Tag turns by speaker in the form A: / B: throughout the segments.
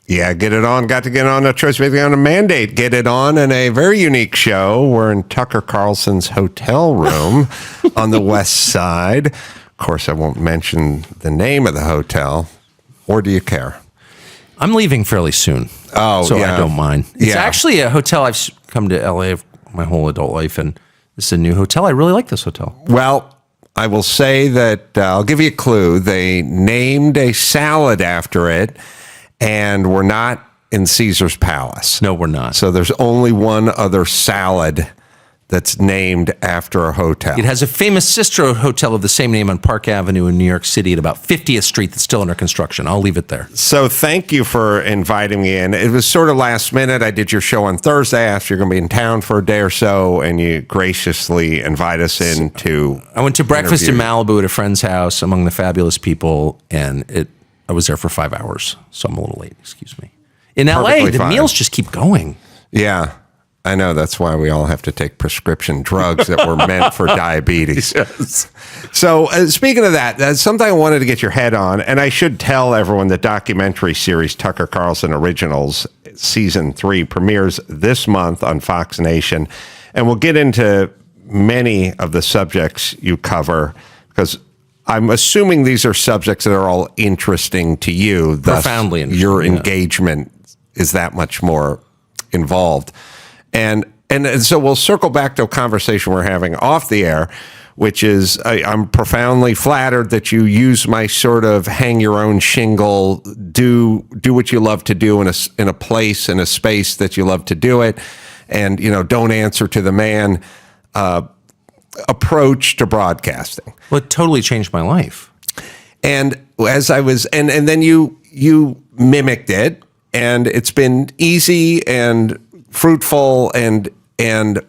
A: Yeah, get it on. Got to get on a choice basically on a mandate. Get it on in a very unique show. We're in Tucker Carlson's hotel room on the west side. Of course, I won't mention the name of the hotel. Or do you care?
B: I'm leaving fairly soon.
A: Oh,
B: so
A: yeah.
B: I don't mind. It's actually a hotel. I've come to LA my whole adult life, and this is a new hotel. I really like this hotel.
A: Well, I will say that I'll give you a clue. They named a salad after it, and we're not in Caesar's Palace.
B: No, we're not.
A: So there's only one other salad that's named after a hotel.
B: It has a famous sister hotel of the same name on Park Avenue in New York City at about 50th Street that's still under construction. I'll leave it there.
A: So thank you for inviting me in. It was sort of last minute. I did your show on Thursday after you're going to be in town for a day or so, and you graciously invite us in to
B: I went to breakfast
A: interview.
B: in Malibu at a friend's house among the fabulous people, and I was there for 5 hours, so I'm a little late. Excuse me. In
A: Perfectly
B: LA, the
A: fine.
B: meals just keep going.
A: Yeah, I know. That's why we all have to take prescription drugs that were meant for diabetes.
B: Yes.
A: So speaking of that, that's something I wanted to get your head on. And I should tell everyone the documentary series Tucker Carlson Originals Season 3 premieres this month on Fox Nation. And we'll get into many of the subjects you cover because I'm assuming these are subjects that are all interesting to you. Thus,
B: Profoundly interesting.
A: your engagement is that much more involved. And so we'll circle back to a conversation we're having off the air, which is I'm profoundly flattered that you use my sort of hang your own shingle, do what you love to do in a place, in a space that you love to do it, and don't answer to the man approach to broadcasting.
B: Well, it totally changed my life.
A: And as I was, and then you mimicked it, and it's been easy and fruitful and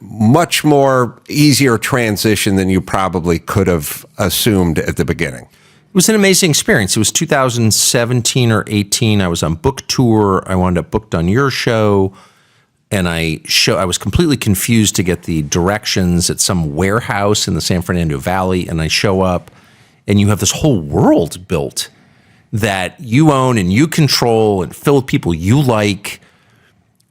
A: much more easier transition than you probably could have assumed at the beginning.
B: It was an amazing experience. It was 2017 or 18. I was on book tour. I wound up booked on your show. And I was completely confused to get the directions at some warehouse in the San Fernando Valley. And I show up, and you have this whole world built that you own and you control and fill with people you like.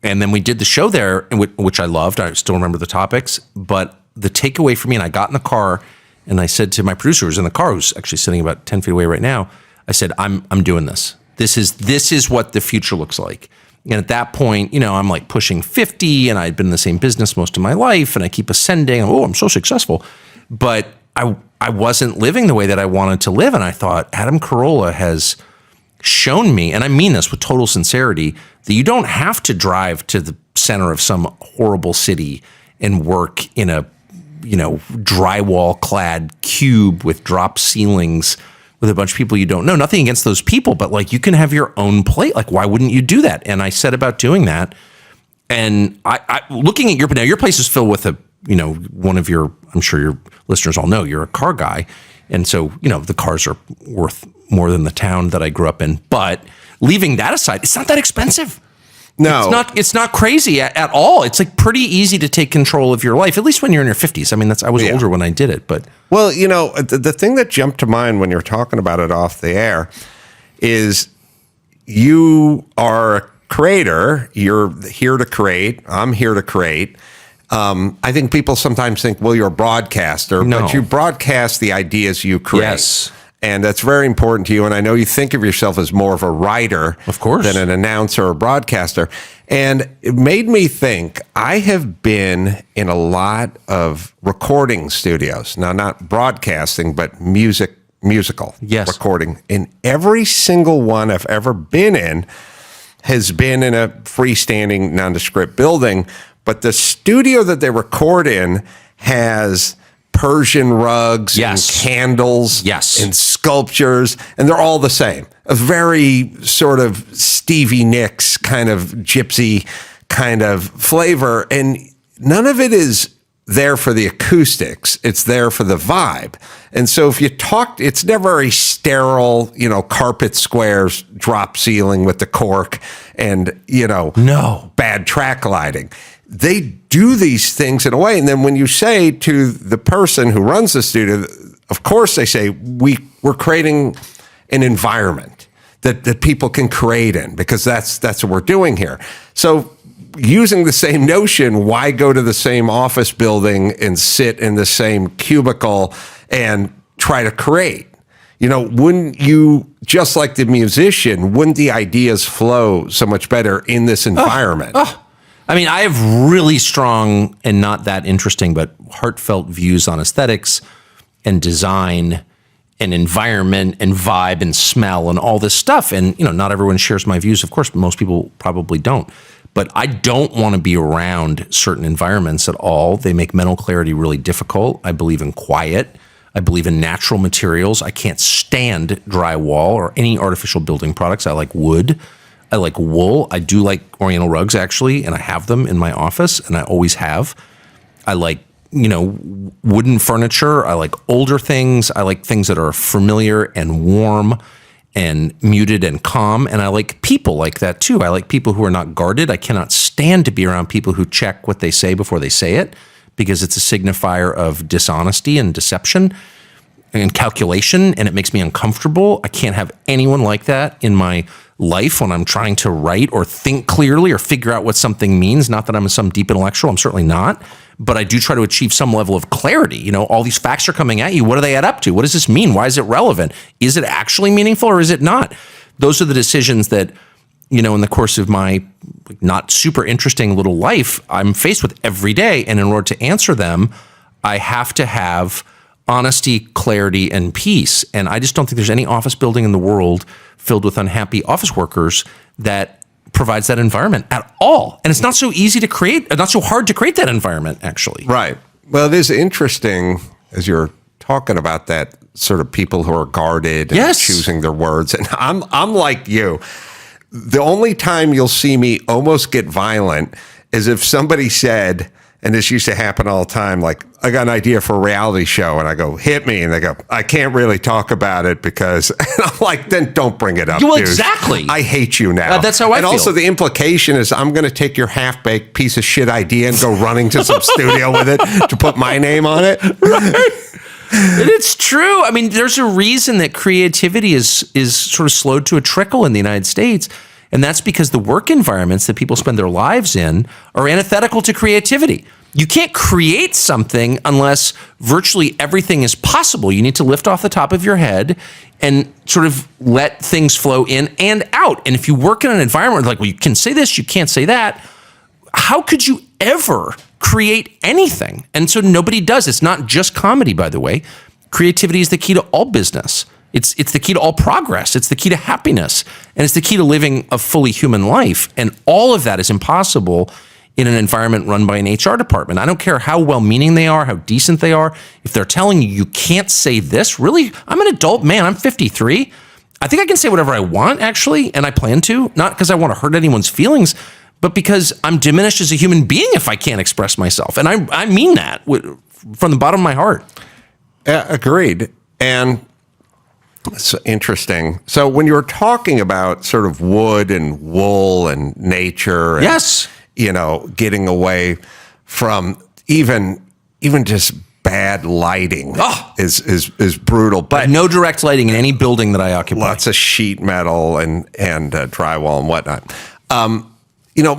B: And then we did the show there, which I loved. I still remember the topics. But the takeaway for me, and I got in the car, and I said to my producer who's in the car, who's actually sitting about 10 feet away right now, I said, I'm doing this. This is what the future looks like. And at that point, I'm like pushing 50, and I'd been in the same business most of my life, and I keep ascending. Oh, I'm so successful. But I wasn't living the way that I wanted to live. And I thought, Adam Carolla has shown me, and I mean this with total sincerity, that you don't have to drive to the center of some horrible city and work in a, drywall clad cube with drop ceilings with a bunch of people you don't know. Nothing against those people, but like you can have your own plate. Like, why wouldn't you do that? And I set about doing that. And I looking at your place is filled with one of your, I'm sure your listeners all know, you're a car guy. And so, the cars are worth more than the town that I grew up in. But leaving that aside, it's not that expensive.
A: No.
B: It's not crazy at all. It's like pretty easy to take control of your life, at least when you're in your 50s. I mean, I was older when I did it, but.
A: Well, the thing that jumped to mind when you're talking about it off the air is you are a creator. You're here to create. I'm here to create. I think people sometimes think, well, you're a broadcaster, but you broadcast the ideas you create.
B: Yes.
A: And that's very important to you. And I know you think of yourself as more of a writer,
B: of course,
A: than an announcer or broadcaster. And it made me think, I have been in a lot of recording studios. Now, not broadcasting, but musical recording. And every single one I've ever been in has been in a freestanding, nondescript building. But the studio that they record in has Persian rugs and candles and sculptures, and they're all the same. A very sort of Stevie Nicks kind of gypsy kind of flavor, and none of it is there for the acoustics. It's there for the vibe. And so if you talk, it's never a sterile, carpet squares, drop ceiling with the cork and, bad track lighting. They do these things in a way. And then when you say to the person who runs the studio, of course they say, we're creating an environment. that people can create in, because that's what we're doing here. So using the same notion, why go to the same office building and sit in the same cubicle and try to create? Wouldn't you, just like the musician, wouldn't the ideas flow so much better in this environment?
B: I mean, I have really strong and not that interesting, but heartfelt views on aesthetics and design and environment and vibe and smell and all this stuff. And, not everyone shares my views. Of course, most people probably don't. But I don't want to be around certain environments at all. They make mental clarity really difficult. I believe in quiet. I believe in natural materials. I can't stand drywall or any artificial building products. I like wood. I like wool. I do like Oriental rugs, actually, and I have them in my office, and I always have. I like, wooden furniture. I like older things. I like things that are familiar and warm and muted and calm. And I like people like that, too. I like people who are not guarded. I cannot stand to be around people who check what they say before they say it, because it's a signifier of dishonesty and deception and calculation, and it makes me uncomfortable. I can't have anyone like that in my life when I'm trying to write or think clearly or figure out what something means. Not that I'm some deep intellectual, I'm certainly not, but I do try to achieve some level of clarity. All these facts are coming at you. What do they add up to? What does this mean? Why is it relevant? Is it actually meaningful or is it not? Those are the decisions that, in the course of my not super interesting little life, I'm faced with every day. And in order to answer them, I have to have honesty, clarity, and peace. And I just don't think there's any office building in the world filled with unhappy office workers that provides that environment at all. And it's not so easy to create, not so hard to create that environment, actually.
A: Right. Well, it is interesting as you're talking about that, sort of people who are guarded and choosing their words. And I'm like you. The only time you'll see me almost get violent is if somebody said, and this used to happen all the time, like, I got an idea for a reality show, and I go, hit me, and they go, I can't really talk about it because, and I'm like, then don't bring it up,
B: well,
A: dude.
B: Exactly.
A: I hate you now.
B: That's how I feel.
A: And also the implication is I'm going to take your half-baked piece of shit idea and go running to some studio with it to put my name on it.
B: Right. And it's true. I mean, there's a reason that creativity is sort of slowed to a trickle in the United States. And that's because the work environments that people spend their lives in are antithetical to creativity. You can't create something unless virtually everything is possible. You need to lift off the top of your head and sort of let things flow in and out. And if you work in an environment like, well, you can say this, you can't say that, how could you ever create anything? And so nobody does. It's not just comedy, by the way. Creativity is the key to all business. It's the key to all progress. It's the key to happiness. And it's the key to living a fully human life. And all of that is impossible in an environment run by an HR department. I don't care how well-meaning they are, how decent they are. If they're telling you can't say this, really? I'm an adult man. I'm 53. I think I can say whatever I want, actually, and I plan to. Not because I want to hurt anyone's feelings, but because I'm diminished as a human being if I can't express myself. And I mean that from the bottom of my heart.
A: Agreed. And it's interesting. So when you were talking about sort of wood and wool and nature, and,
B: yes,
A: getting away from even just bad lighting is brutal. But
B: no direct lighting in any building that I occupy.
A: Lots of sheet metal and drywall and whatnot.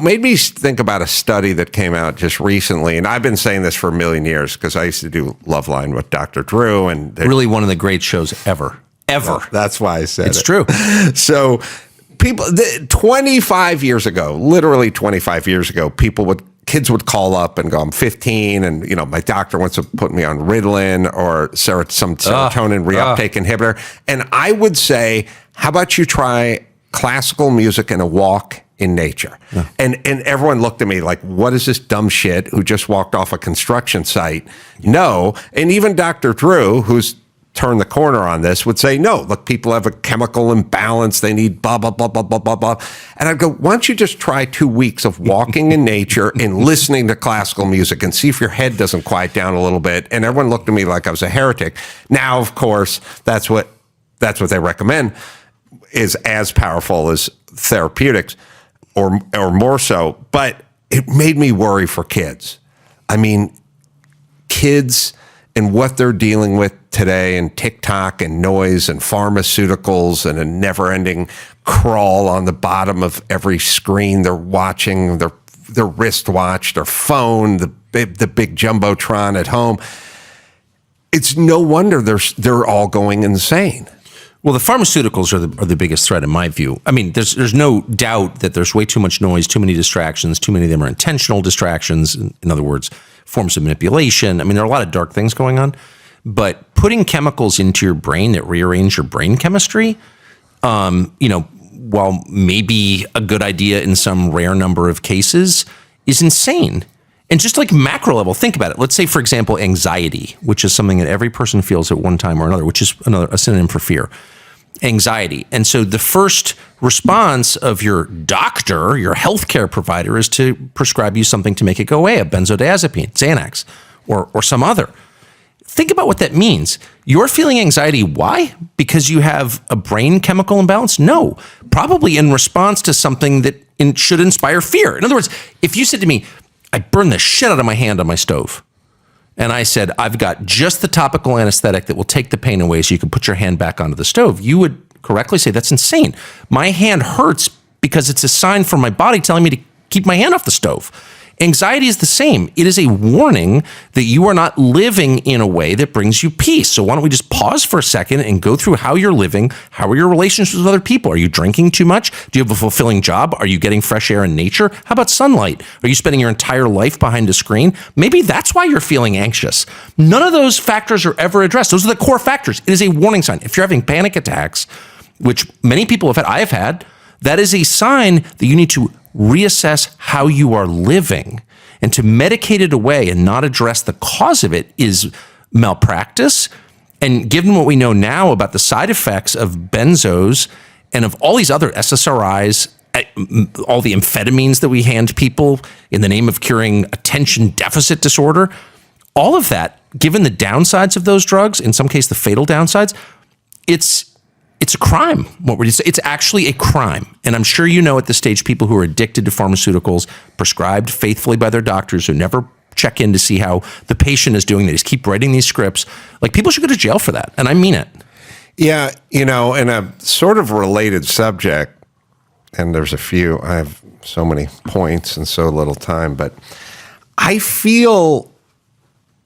A: Made me think about a study that came out just recently, and I've been saying this for a million years because I used to do Loveline with Dr. Drew, and
B: really one of the great shows ever. Well,
A: that's why I said
B: it's true.
A: So people, 25 years ago, literally 25 years ago, kids would call up and go, I'm 15, and my doctor wants to put me on Ritalin or some serotonin reuptake inhibitor. And I would say, how about you try classical music and a walk in nature? Yeah. And everyone looked at me like, what is this dumb shit who just walked off a construction site? No. And even Dr. Drew, who's turned the corner on this, would say, no, look, people have a chemical imbalance. They need blah, blah, blah, blah, blah, blah, blah. And I'd go, why don't you just try 2 weeks of walking in nature and listening to classical music and see if your head doesn't quiet down a little bit? And everyone looked at me like I was a heretic. Now, of course, that's what they recommend is as powerful as therapeutics or more so. But it made me worry for kids. I mean, kids and what they're dealing with today and TikTok and noise and pharmaceuticals and a never-ending crawl on the bottom of every screen they're watching, their wristwatch, their phone, the big jumbotron at home. It's no wonder they're all going insane.
B: Well, the pharmaceuticals are the biggest threat in my view. I mean, there's no doubt that there's way too much noise, too many distractions, too many of them are intentional distractions. In other words, forms of manipulation. I mean, there are a lot of dark things going on. But putting chemicals into your brain that rearrange your brain chemistry, while maybe a good idea in some rare number of cases, is insane. And just like macro level, think about it. Let's say, for example, anxiety, which is something that every person feels at one time or another, which is a synonym for fear. Anxiety. And so the first response of your doctor, your healthcare provider, is to prescribe you something to make it go away, a benzodiazepine, Xanax, or some other. Think about what that means. You're feeling anxiety. Why? Because you have a brain chemical imbalance? No, probably in response to something that should inspire fear. In other words, if you said to me, I burned the shit out of my hand on my stove, and I said, I've got just the topical anesthetic that will take the pain away so you can put your hand back onto the stove, you would correctly say, that's insane. My hand hurts because it's a sign from my body telling me to keep my hand off the stove. Anxiety is the same. It is a warning that you are not living in a way that brings you peace. So why don't we just pause for a second and go through how you're living? How are your relationships with other people? Are you drinking too much? Do you have a fulfilling job? Are you getting fresh air in nature? How about sunlight? Are you spending your entire life behind a screen? Maybe that's why you're feeling anxious. None of those factors are ever addressed. Those are the core factors. It is a warning sign. If you're having panic attacks, which many people have had, I have had, that is a sign that you need to reassess how you are living. And to medicate it away and not address the cause of it is malpractice. And given what we know now about the side effects of benzos and of all these other SSRIs, all the amphetamines that we hand people in the name of curing attention deficit disorder, all of that, given the downsides of those drugs, in some cases the fatal downsides, it's a crime. It's actually a crime. And I'm sure you know at this stage people who are addicted to pharmaceuticals, prescribed faithfully by their doctors, who never check in to see how the patient is doing. They just keep writing these scripts. Like, people should go to jail for that. And I mean it.
A: Yeah, in a sort of related subject, and there's a few, I have so many points and so little time, but I feel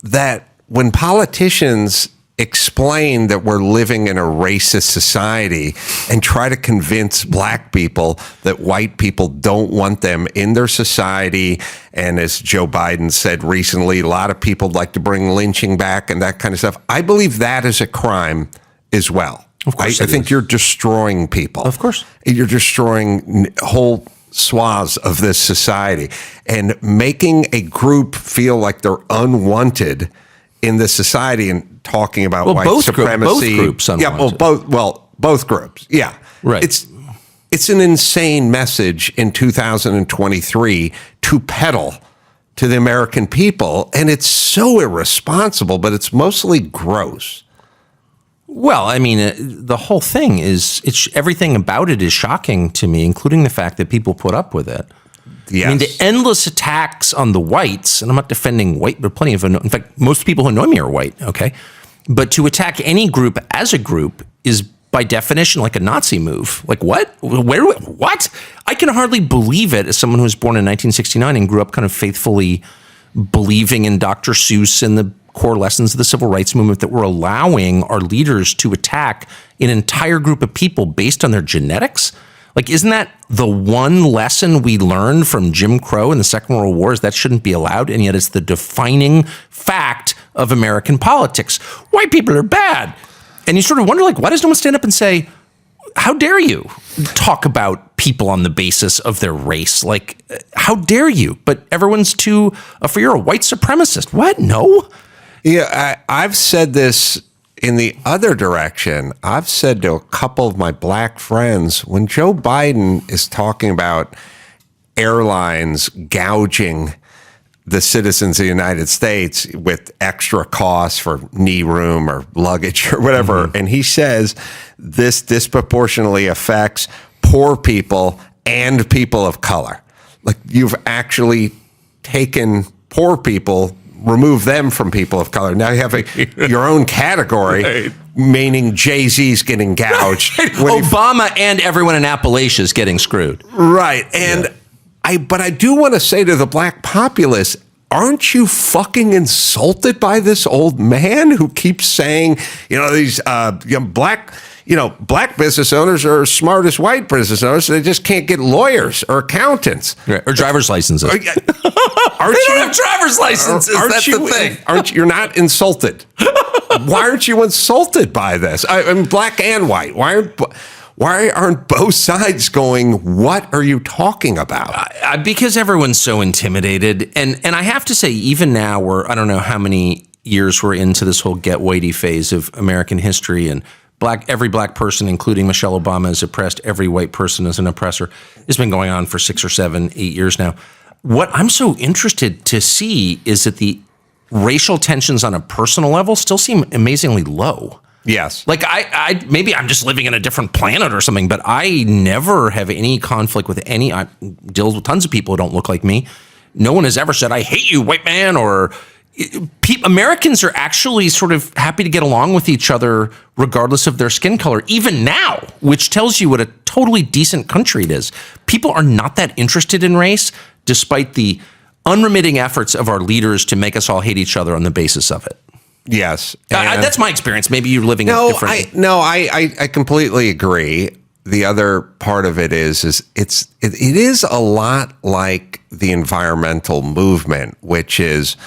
A: that when politicians explain that we're living in a racist society and try to convince black people that white people don't want them in their society. And as Joe Biden said recently, a lot of people like to bring lynching back and that kind of stuff. I believe that is a crime as well.
B: Of course
A: I think you're destroying people.
B: Of course.
A: You're destroying whole swaths of this society and making a group feel like they're unwanted in this society and talking about white supremacy.
B: Both groups unwanted.
A: Both groups. Yeah.
B: Right.
A: It's an insane message in 2023 to peddle to the American people, and it's so irresponsible, but it's mostly gross.
B: Well, I mean, the whole thing everything about it is shocking to me, including the fact that people put up with it.
A: Yes.
B: I mean, the endless attacks on the whites, and I'm not defending white, but in fact, most people who know me are white, okay? But to attack any group as a group is by definition like a Nazi move. Like, what? What? I can hardly believe it as someone who was born in 1969 and grew up kind of faithfully believing in Dr. Seuss and the core lessons of the civil rights movement, that we're allowing our leaders to attack an entire group of people based on their genetics. Like, isn't that the one lesson we learned from Jim Crow in the Second World War, is that shouldn't be allowed? And yet it's the defining fact of American politics. White people are bad. And you sort of wonder, like, why does no one stand up and say, how dare you talk about people on the basis of their race? Like, how dare you? But everyone's too afraid. You're a white supremacist. What? No.
A: Yeah, I've said this in the other direction. I've said to a couple of my black friends, when Joe Biden is talking about airlines gouging the citizens of the United States with extra costs for knee room or luggage or whatever, and he says this disproportionately affects poor people and people of color. Like, you've actually taken poor people, remove them from people of color. Now you have your own category, right, meaning Jay-Z's getting gouged.
B: Obama and everyone in Appalachia is getting screwed.
A: Right. And but I do want to say to the black populace, aren't you fucking insulted by this old man who keeps saying, these black business owners are as smart as white business owners, so they just can't get lawyers or accountants.
B: Right. Or driver's licenses.
A: They
B: don't have driver's licenses. That's the thing.
A: You're not insulted. Why aren't you insulted by this? I mean, black and white. Why aren't both sides going, what are you talking about?
B: Because everyone's so intimidated. And I have to say, even now, I don't know how many years we're into this whole get whitey phase of American history, and every black person, including Michelle Obama, is oppressed. Every white person is an oppressor. It's been going on for 6 or 7, 8 years now. What I'm so interested to see is that the racial tensions on a personal level still seem amazingly low.
A: Yes.
B: Like I maybe I'm just living in a different planet or something, but I never have any conflict with I deal with tons of people who don't look like me. No one has ever said, I hate you, white man, or Americans are actually sort of happy to get along with each other regardless of their skin color, even now, which tells you what a totally decent country it is. People are not that interested in race, despite the unremitting efforts of our leaders to make us all hate each other on the basis of it.
A: Yes.
B: That's my experience. Maybe you're living it differently.
A: I completely agree. The other part of it is it is a lot like the environmental movement, which is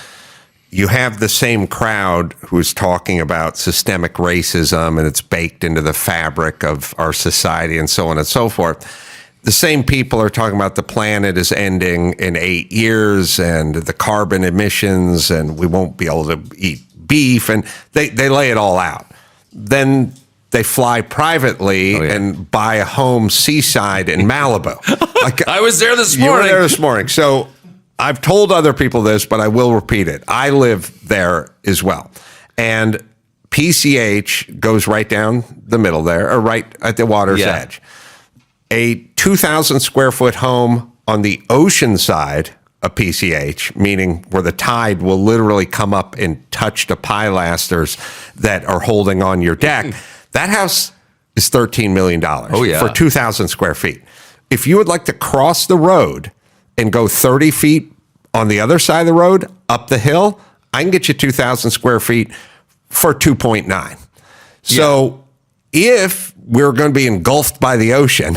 A: you have the same crowd who's talking about systemic racism and it's baked into the fabric of our society and so on and so forth. The same people are talking about the planet is ending in 8 years and the carbon emissions and we won't be able to eat beef, and they lay it all out. Then they fly privately and buy a home seaside in Malibu.
B: I was there this morning.
A: You were there this morning. So I've told other people this, but I will repeat it. I live there as well. And PCH goes right down the middle there, or right at the water's edge. A 2,000 square foot home on the ocean side of PCH, meaning where the tide will literally come up and touch the pilasters that are holding on your deck. That house is $13 million for 2,000 square feet. If you would like to cross the road and go 30 feet on the other side of the road, up the hill, I can get you 2,000 square feet for 2.9. So if we're going to be engulfed by the ocean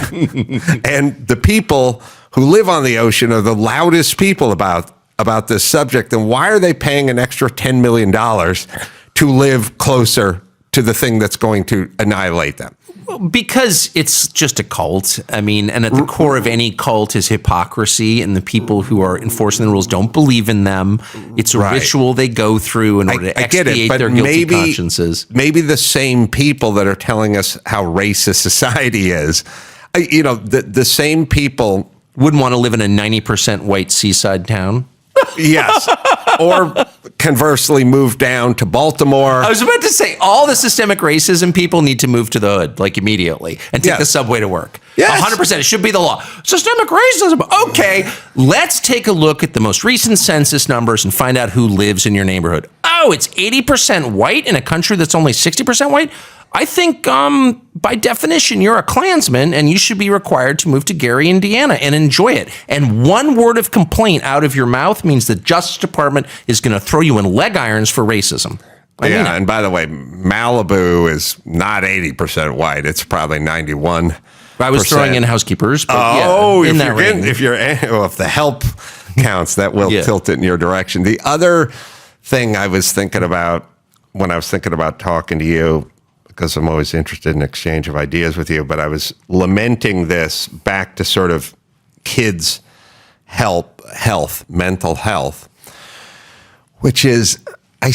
A: and the people who live on the ocean are the loudest people about this subject, then why are they paying an extra $10 million to live closer to the thing that's going to annihilate them?
B: Because it's just a cult. I mean, and at the core of any cult is hypocrisy, and the people who are enforcing the rules don't believe in them. It's a ritual they go through in order to expiate their guilty consciences.
A: Maybe the same people that are telling us how racist society is, the same people
B: wouldn't want to live in a 90% white seaside town.
A: Yes. Or conversely, move down to Baltimore.
B: I was about to say, all the systemic racism people need to move to the hood, like immediately, and take the subway to work.
A: Yes.
B: 100%. It should be the law. Systemic racism. Okay, let's take a look at the most recent census numbers and find out who lives in your neighborhood. Oh, it's 80% white in a country that's only 60% white? I think by definition, you're a Klansman and you should be required to move to Gary, Indiana and enjoy it. And one word of complaint out of your mouth means the Justice Department is going to throw you in leg irons for racism.
A: And by the way, Malibu is not 80% white. It's probably 91%.
B: I was throwing in housekeepers. But
A: if the help counts, that will tilt it in your direction. The other thing I was thinking about when I was thinking about talking to you, because I'm always interested in exchange of ideas with you, but I was lamenting this back to sort of kids' health, mental health, which is, I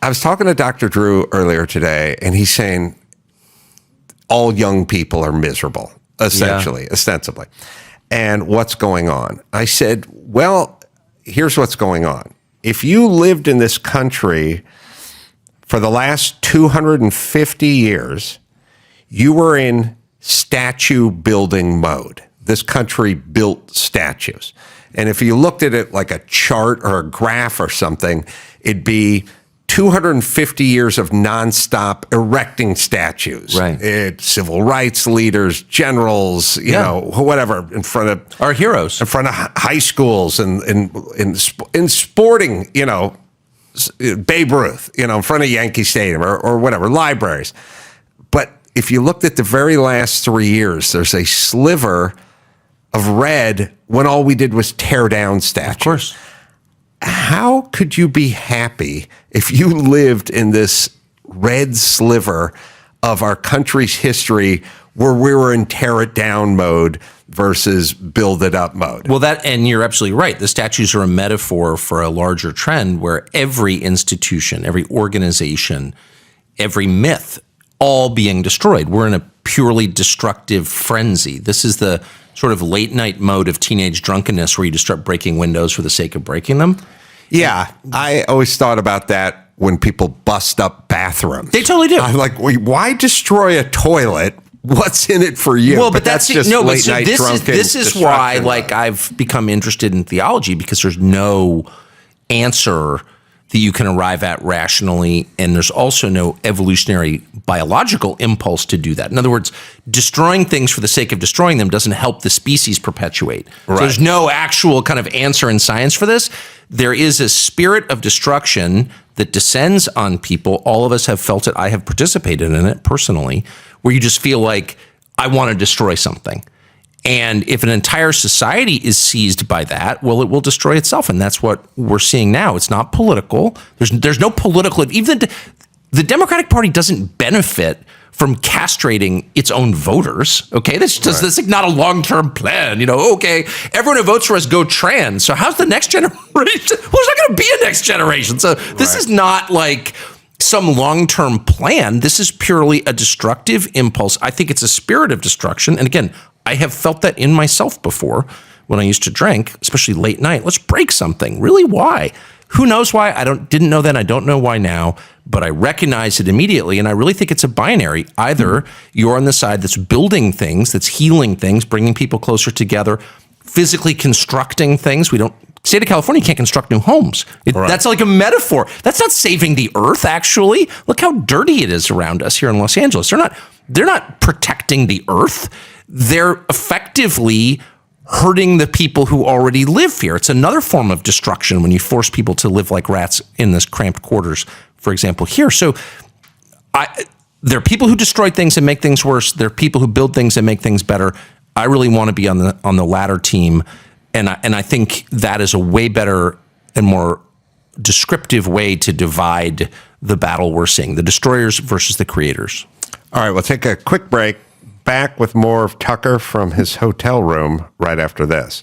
A: was talking to Dr. Drew earlier today, and he's saying all young people are miserable, ostensibly. And what's going on? I said, well, here's what's going on. If you lived in this country for the last 250 years, you were in statue building mode. this country built statues. And if you looked at it like a chart or a graph or something, it'd be 250 years of nonstop erecting statues.
B: Right.
A: Civil rights leaders, generals, you know, whatever, in front of
B: our heroes,
A: in front of high schools and in sporting, you know, Babe Ruth, you know, in front of Yankee Stadium or whatever, libraries. But if you looked at the very last 3 years, there's a sliver of red when all we did was tear down statues.
B: Of course.
A: How could you be happy if you lived in this red sliver of our country's history where we were in tear it down mode versus build it up mode?
B: Well, and you're absolutely right. The statues are a metaphor for a larger trend where every institution, every organization, every myth, all being destroyed. We're in a purely destructive frenzy. This is the sort of late night mode of teenage drunkenness where you just start breaking windows for the sake of breaking them.
A: Yeah, I always thought about that when people bust up bathrooms.
B: They totally do.
A: I'm like, wait, why destroy a toilet? What's in it for you?
B: Well, but that's
A: just
B: no.
A: late night drunken.
B: This is why, like, I've become interested in theology, because there's no answer that you can arrive at rationally, and there's also no evolutionary biological impulse to do that. In other words, destroying things for the sake of destroying them doesn't help the species perpetuate.
A: Right.
B: So there's no actual kind of answer in science for this. There is a spirit of destruction that descends on people. All of us have felt it. I have participated in it personally, where you just feel like, I want to destroy something. And if an entire society is seized by that, well, it will destroy itself. And that's what we're seeing now. It's not political. There's no political, even the Democratic Party doesn't benefit from castrating its own voters. Okay. That's like not a long-term plan. You know, okay, everyone who votes for us go trans. So how's the next generation? Well, there's not going to be a next generation. So this is not like some long-term plan. This is purely a destructive impulse. I think it's a spirit of destruction. And again, I have felt that in myself before when I used to drink, especially late night. Let's break something. Really, why? Who knows why? Didn't know then. I don't know why now, but I recognize it immediately. And I really think it's a binary. Either you're on the side that's building things, that's healing things, bringing people closer together, physically constructing things. State of California can't construct new homes. That's like a metaphor. That's not saving the earth, actually. Look how dirty it is around us here in Los Angeles. They're not protecting the earth. They're effectively hurting the people who already live here. It's another form of destruction when you force people to live like rats in this cramped quarters, for example, here. So there are people who destroy things and make things worse. There are people who build things and make things better. I really want to be on the latter team. And I think that is a way better and more descriptive way to divide the battle we're seeing, the destroyers versus the creators.
A: All right, we'll take a quick break. Back with more of Tucker from his hotel room right after this.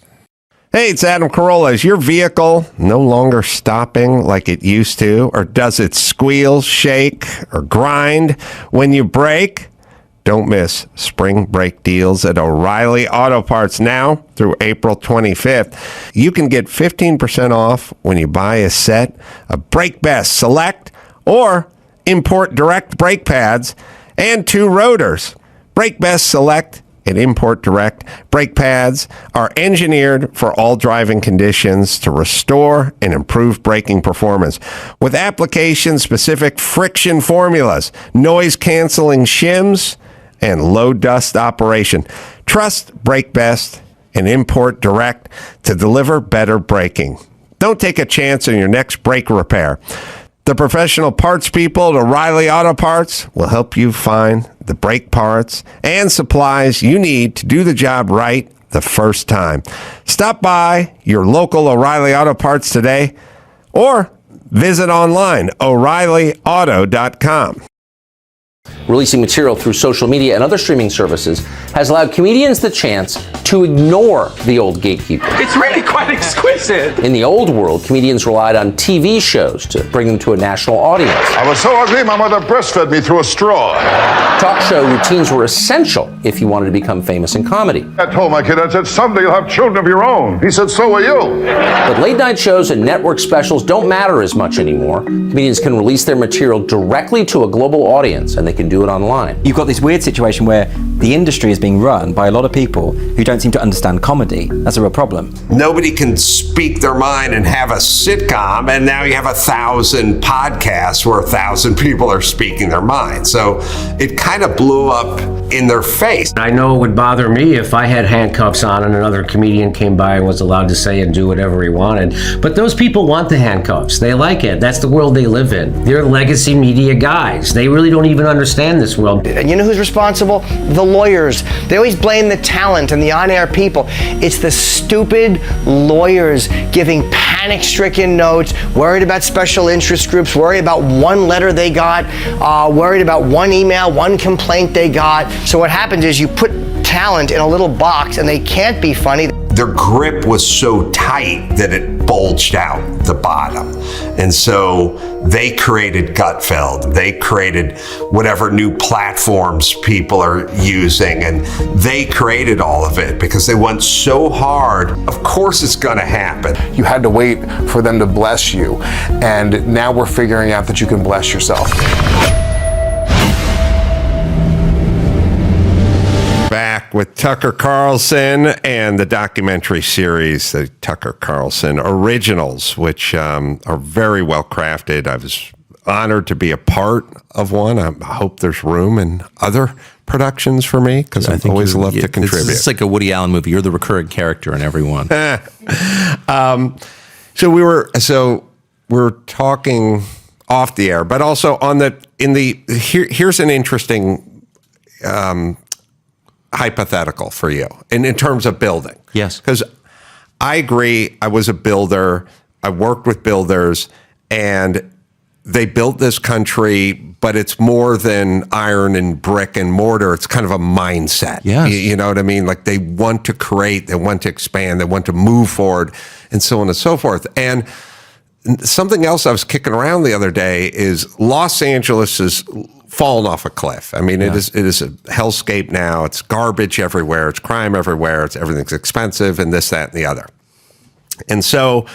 A: Hey, it's Adam Carolla. Is your vehicle no longer stopping like it used to? Or does it squeal, shake, or grind when you brake? Don't miss spring brake deals at O'Reilly Auto Parts now through April 25th. You can get 15% off when you buy a set of Brake Best Select or Import Direct brake pads and 2 rotors. Brake Best Select and Import Direct brake pads are engineered for all driving conditions to restore and improve braking performance. With application-specific friction formulas, noise-canceling shims, and low-dust operation. Trust Brake Best and Import Direct to deliver better braking. Don't take a chance on your next brake repair. The professional parts people at O'Reilly Auto Parts will help you find the brake parts and supplies you need to do the job right the first time. Stop by your local O'Reilly Auto Parts today or visit online, O'ReillyAuto.com.
C: Releasing material through social media and other streaming services has allowed comedians the chance to ignore the old gatekeeper.
D: It's really quite exquisite.
C: In the old world, comedians relied on TV shows to bring them to a national audience.
E: I was so ugly, my mother breastfed me through a straw.
C: Talk show routines were essential if you wanted to become famous in comedy.
E: I told my kid, I said, someday you'll have children of your own. He said, so will you.
C: But late night shows and network specials don't matter as much anymore. Comedians can release their material directly to a global audience, and they they can do it online.
F: You've got this weird situation where the industry is being run by a lot of people who don't seem to understand comedy. That's a real problem.
A: Nobody can speak their mind and have a sitcom, and now you have 1,000 podcasts where 1,000 people are speaking their mind. So it kind of blew up in their face.
G: I know it would bother me if I had handcuffs on and another comedian came by and was allowed to say and do whatever he wanted. But those people want the handcuffs. They like it. That's the world they live in. They're legacy media guys. They really don't even understand this world.
H: And you know who's responsible? The lawyers. They always blame the talent and the on-air people. It's the stupid lawyers giving panic-stricken notes, worried about special interest groups, worried about one letter they got, worried about one email, one complaint they got. So what happens is you put talent in a little box and they can't be funny.
A: Their grip was so tight that it bulged out the bottom. And so they created Gutfeld. They created whatever new platforms people are using. And they created all of it because they went so hard. Of course it's going to happen.
I: You had to wait for them to bless you. And now we're figuring out that you can bless yourself.
A: Back with Tucker Carlson and the documentary series, the Tucker Carlson Originals, which are very well crafted. I was honored to be a part of one. I hope there's room in other productions for me because I always love to contribute.
B: It's like a Woody Allen movie. You're the recurring character in every one.
A: So we were talking off the air, but also on here's an interesting hypothetical for you in terms of building.
B: Yes.
A: Because I agree, I was a builder, I worked with builders, and they built this country, but it's more than iron and brick and mortar. It's kind of a mindset.
B: Yes.
A: You know what I mean? Like they want to create, they want to expand, they want to move forward, and so on and so forth. And something else I was kicking around the other day is Los Angeles is fallen off a cliff. I mean, it is a hellscape now. It's garbage everywhere. It's crime everywhere. Everything's expensive and this, that, and the other. And so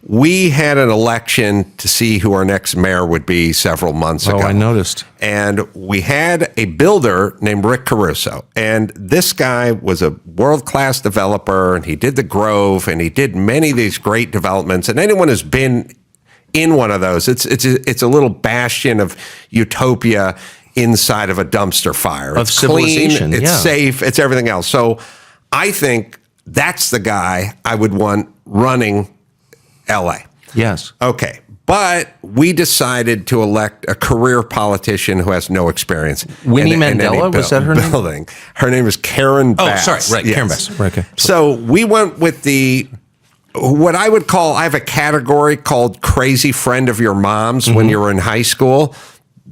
A: we had an election to see who our next mayor would be several months ago.
B: Oh, I noticed.
A: And we had a builder named Rick Caruso. And this guy was a world-class developer, and he did the Grove, and he did many of these great developments. And anyone who's been in one of those, it's a little bastion of utopia inside of a dumpster fire.
B: Of
A: It's
B: civilization,
A: clean, it's
B: yeah.
A: safe, it's everything else. So I think that's the guy I would want running LA.
B: Yes.
A: Okay. But we decided to elect a career politician who has no experience.
B: Winnie
A: in any
B: Mandela? Was that her name?
A: building. Her name is Karen Bass.
B: Oh, sorry. Right. Karen Bass. Right, okay.
A: So we went with what I would call, I have a category called crazy friend of your mom's when you were in high school.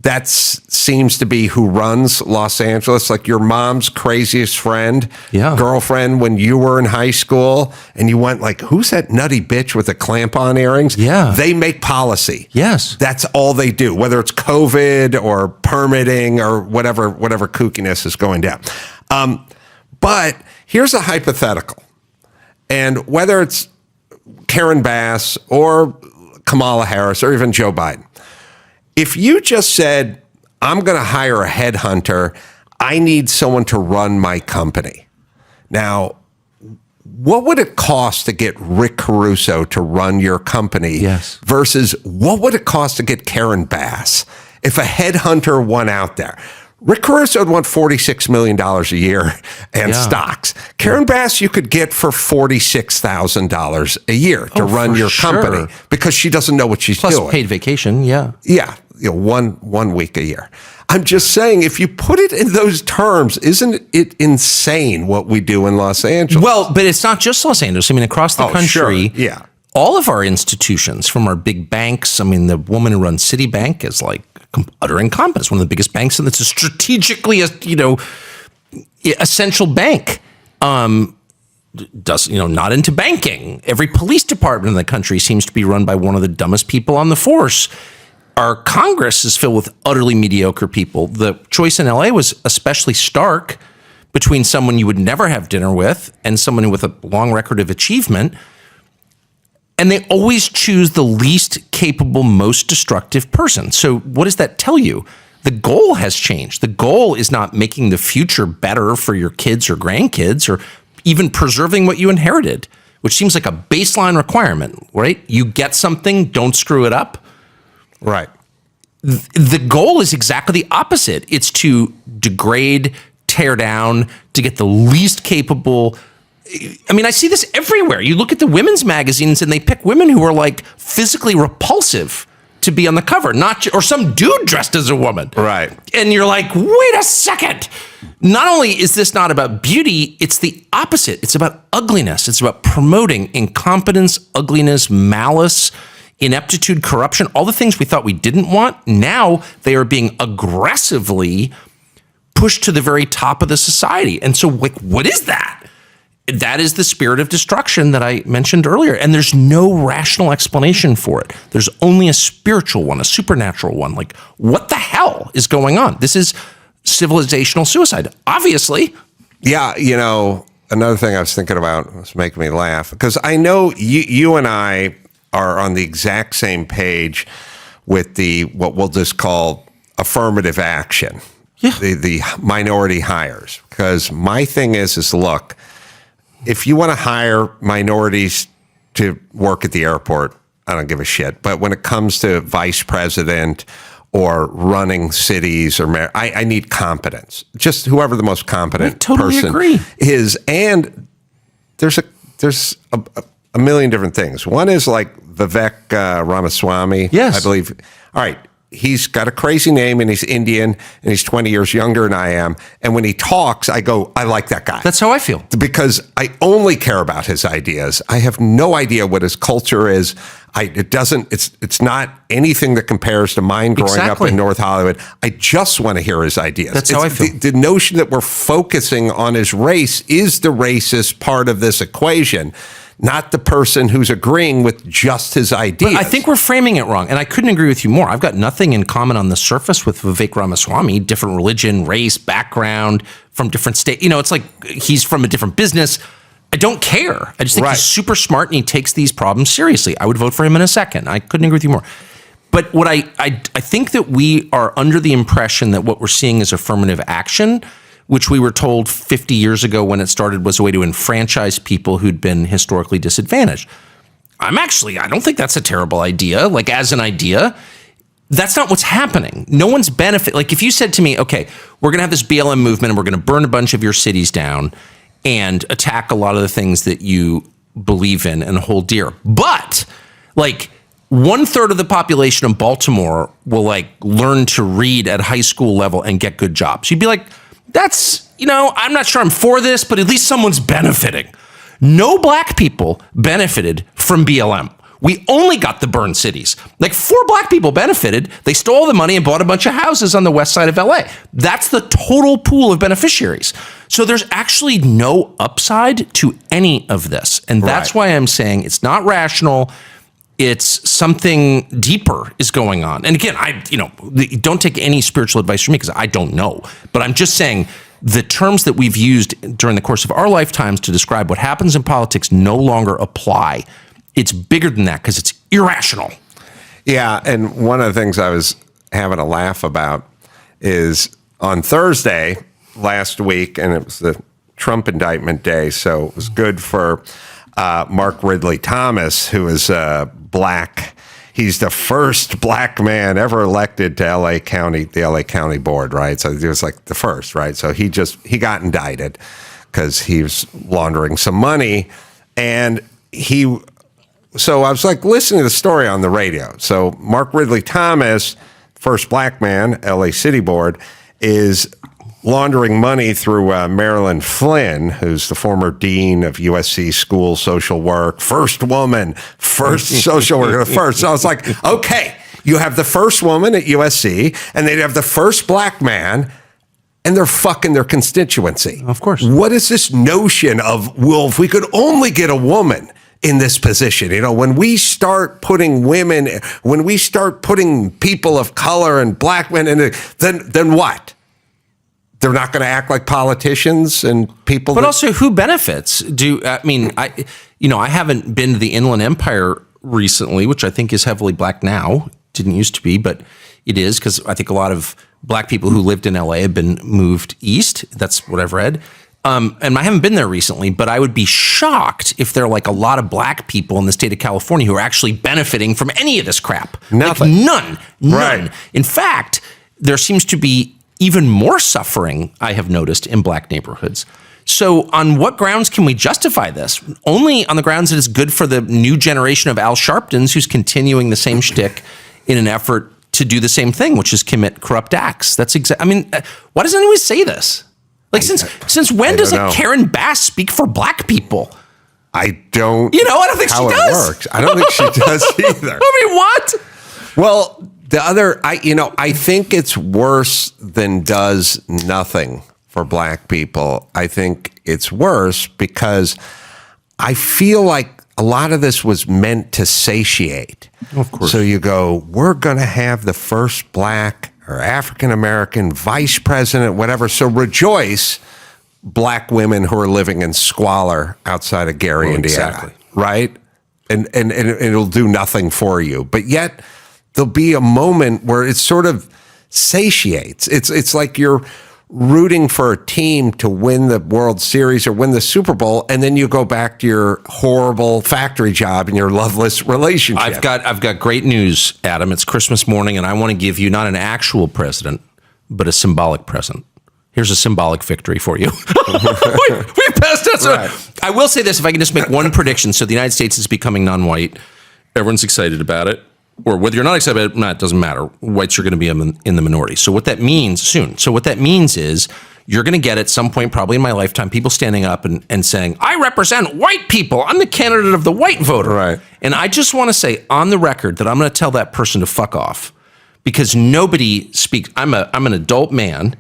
A: That seems to be who runs Los Angeles, like your mom's craziest friend, girlfriend when you were in high school, and you went like, who's that nutty bitch with the clamp-on earrings?
B: Yeah.
A: They make policy.
B: Yes.
A: That's all they do, whether it's COVID or permitting or whatever kookiness is going down. But here's a hypothetical. And whether it's Karen Bass or Kamala Harris or even Joe Biden, if you just said, I'm going to hire a headhunter, I need someone to run my company. Now, what would it cost to get Rick Caruso to run your company versus what would it cost to get Karen Bass if a headhunter went out there? Rick Caruso would want $46 million a year and stocks. Karen Bass you could get for $46,000 a year to run your company because she doesn't know what she's doing.
B: Plus paid vacation,
A: Yeah, one week a year. I'm just saying, if you put it in those terms, isn't it insane what we do in Los Angeles?
B: Well, but it's not just Los Angeles. I mean, across the country,
A: yeah.
B: All of our institutions, from our big banks. I mean, the woman who runs Citibank is like utter incompetence, one of the biggest banks, and it's a strategically, essential bank. Does not into banking. Every police department in the country seems to be run by one of the dumbest people on the force. Our Congress is filled with utterly mediocre people. The choice in LA was especially stark between someone you would never have dinner with and someone with a long record of achievement. And they always choose the least capable, most destructive person. So what does that tell you? The goal has changed. The goal is not making the future better for your kids or grandkids or even preserving what you inherited, which seems like a baseline requirement, right? You get something, don't screw it up.
A: Right.
B: The goal is exactly the opposite. It's to degrade, tear down, to get the least capable. I mean, I see this everywhere. You look at the women's magazines and they pick women who are like physically repulsive to be on the cover, or some dude dressed as a woman.
A: Right.
B: And you're like, wait a second. Not only is this not about beauty, it's the opposite. It's about ugliness. It's about promoting incompetence, ugliness, malice, ineptitude, corruption, all the things we thought we didn't want. Now they are being aggressively pushed to the very top of the society. And so, like, what is that? That is the spirit of destruction that I mentioned earlier. And there's no rational explanation for it. There's only a spiritual one, a supernatural one. Like, what the hell is going on? This is civilizational suicide, obviously.
A: Yeah, another thing I was thinking about was making me laugh, because I know you and I are on the exact same page with what we'll just call affirmative action, the minority hires. Because my thing is look, if you want to hire minorities to work at the airport, I don't give a shit. But when it comes to vice president or running cities or mayor, I need competence. Just whoever the most competent person
B: agree.
A: is. And there's a million different things. One is like Vivek Ramaswamy.
B: Yes.
A: I believe. All right. He's got a crazy name and he's Indian and he's 20 years younger than I am. And when he talks, I go, I like that guy.
B: That's how I feel.
A: Because I only care about his ideas. I have no idea what his culture is. It's not anything that compares to mine growing up in North Hollywood. I just want to hear his ideas.
B: That's how I feel.
A: The notion that we're focusing on his race is the racist part of this equation, not the person who's agreeing with just his ideas.
B: But I think we're framing it wrong, and I couldn't agree with you more. I've got nothing in common on the surface with Vivek Ramaswamy, different religion, race, background, from different states. It's like he's from a different business. I don't care. I just think he's super smart and he takes these problems seriously. I would vote for him in a second. I couldn't agree with you more. But what I think that we are under the impression that what we're seeing is affirmative action, which we were told 50 years ago when it started was a way to enfranchise people who'd been historically disadvantaged. I don't think that's a terrible idea. Like, as an idea, that's not what's happening. No one's benefit. Like, if you said to me, okay, we're going to have this BLM movement and we're going to burn a bunch of your cities down and attack a lot of the things that you believe in and hold dear. But, like, 1/3 of the population of Baltimore will, like, learn to read at high school level and get good jobs. You'd be like, that's, I'm not sure I'm for this, but at least someone's benefiting. No black people benefited from BLM. We only got the burned cities. Like, 4 black people benefited. They stole the money and bought a bunch of houses on the west side of LA. That's the total pool of beneficiaries. So there's actually no upside to any of this. And that's why I'm saying it's not rational. It's something deeper is going on. And again, don't take any spiritual advice from me because I don't know. But I'm just saying the terms that we've used during the course of our lifetimes to describe what happens in politics no longer apply. It's bigger than that because it's irrational.
A: Yeah, and one of the things I was having a laugh about is on Thursday last week, and it was the Trump indictment day, so it was good for Mark Ridley Thomas, who is black. He's the first black man ever elected to the LA County Board, right? So he was like the first, right? So he got indicted because he was laundering some money, and so I was like listening to the story on the radio. So Mark Ridley Thomas, first black man, LA City Board, is laundering money through Marilyn Flynn, who's the former dean of USC School Social Work, first woman, first social worker, first. So I was like, okay, you have the first woman at USC, and they have the first black man, and they're fucking their constituency.
B: Of course.
A: What is this notion of, well, if we could only get a woman in this position, when we start putting women, when we start putting people of color and black men in it, then what? They're not going to act like politicians and people.
B: But also, who benefits? I haven't been to the Inland Empire recently, which I think is heavily black now. Didn't used to be, but it is, because I think a lot of black people who lived in LA have been moved east. That's what I've read. And I haven't been there recently, but I would be shocked if there are like a lot of black people in the state of California who are actually benefiting from any of this crap.
A: Nothing.
B: Like none. In fact, there seems to be even more suffering, I have noticed, in black neighborhoods. So on what grounds can we justify this? Only on the grounds that it's good for the new generation of Al Sharptons who's continuing the same shtick in an effort to do the same thing, which is commit corrupt acts. That's I mean, why doesn't anyone say this? Like, since when does Karen Bass speak for black people?
A: I don't.
B: I don't think she does.
A: Works. I don't think she does either.
B: I mean, what?
A: Well, the other, I think it's worse than does nothing for black people. I think it's worse because I feel like a lot of this was meant to satiate.
B: Of course.
A: So you go, we're going to have the first black or African-American vice president, whatever. So rejoice, black women who are living in squalor outside of Gary, Indiana.
B: Exactly.
A: Right? And it'll do nothing for you. But yet there'll be a moment where it sort of satiates. It's like you're rooting for a team to win the World Series or win the Super Bowl, and then you go back to your horrible factory job and your loveless relationship.
B: I've got great news, Adam. It's Christmas morning, and I want to give you not an actual president, but a symbolic present. Here's a symbolic victory for you. we passed it. Right. I will say this, if I can just make one prediction. So the United States is becoming non-white. Everyone's excited about it. Or whether you're not excited about it, no, it doesn't matter. Whites are going to be in the minority. So what that means soon. So what that means is you're going to get at some point, probably in my lifetime, people standing up and saying, I represent white people. I'm the candidate of the white voter.
A: Right.
B: And I just want to say on the record that I'm going to tell that person to fuck off because nobody speaks. I'm an adult man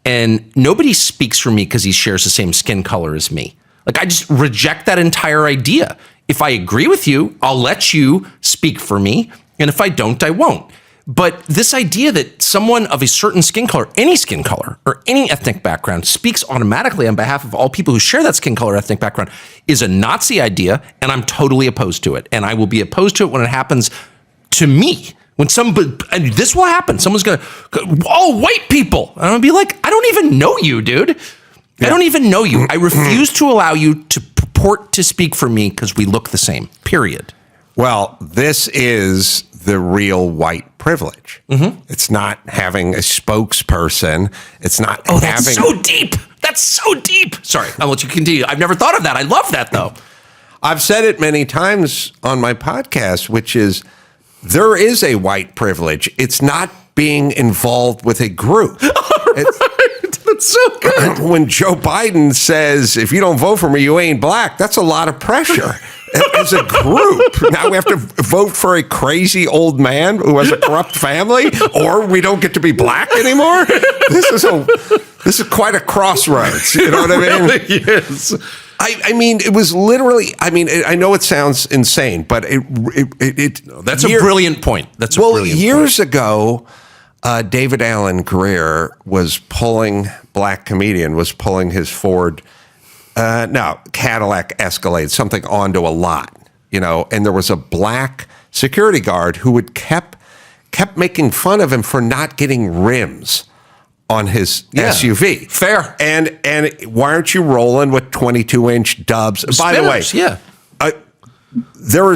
B: and nobody speaks for me because he shares the same skin color as me. Like, I just reject that entire idea. If I agree with you, I'll let you speak for me. And if I don't, I won't. But this idea that someone of a certain skin color, or any ethnic background speaks automatically on behalf of all people who share that skin color or ethnic background is a Nazi idea, and I'm totally opposed to it. And I will be opposed to it when it happens to me. When and this will happen. Someone's going to, all white people. And I'm going to be like, I don't even know you, dude. Yeah. I don't even know you. I refuse to allow you to purport to speak for me because we look the same, period.
A: Well, this is the real white privilege. Mm-hmm. It's not having a spokesperson. It's not having...
B: that's so deep. That's so deep. Sorry, I'll let you continue. I've never thought of that. I love that, though.
A: I've said it many times on my podcast, which is there is a white privilege. It's not being involved with a group.
B: That's so good.
A: When Joe Biden says, if you don't vote for me, you ain't black, that's a lot of pressure. As a group, now we have to vote for a crazy old man who has a corrupt family, or we don't get to be black anymore. This is quite a crossroads. You know what I mean?
B: It really is.
A: I mean, it was literally. I mean, I know it sounds insane, but
B: that's a brilliant point. That's a brilliant point.
A: Years ago, David Allen Greer black comedian was pulling his Ford. Cadillac Escalade, something onto a lot, and there was a black security guard who kept making fun of him for not getting rims on his SUV.
B: Fair.
A: And why aren't you rolling with 22-inch dubs? By the way, there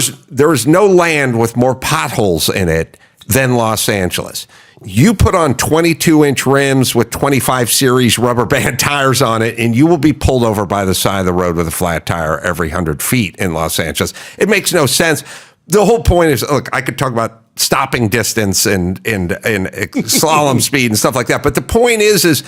A: is no land with more potholes in it than Los Angeles. You put on 22-inch rims with 25 series rubber band tires on it, and you will be pulled over by the side of the road with a flat tire every 100 feet in Los Angeles. It makes no sense. The whole point is, look, I could talk about stopping distance and slalom speed and stuff like that, but the point is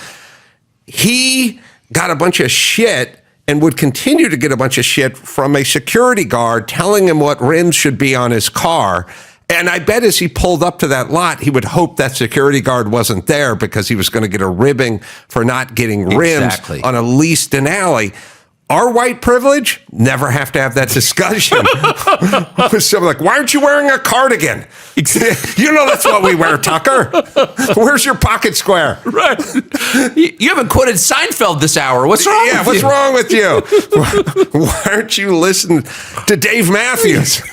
A: he got a bunch of shit and would continue to get a bunch of shit from a security guard telling him what rims should be on his car. And I bet as he pulled up to that lot, he would hope that security guard wasn't there because he was going to get a ribbing for not getting rims on a leased Denali. Our white privilege, never have to have that discussion. Someone like, why aren't you wearing a cardigan? You know that's what we wear, Tucker. Where's your pocket square?
B: Right. You haven't quoted Seinfeld this hour. What's wrong with you?
A: What's wrong with you? Why aren't you listening to Dave Matthews?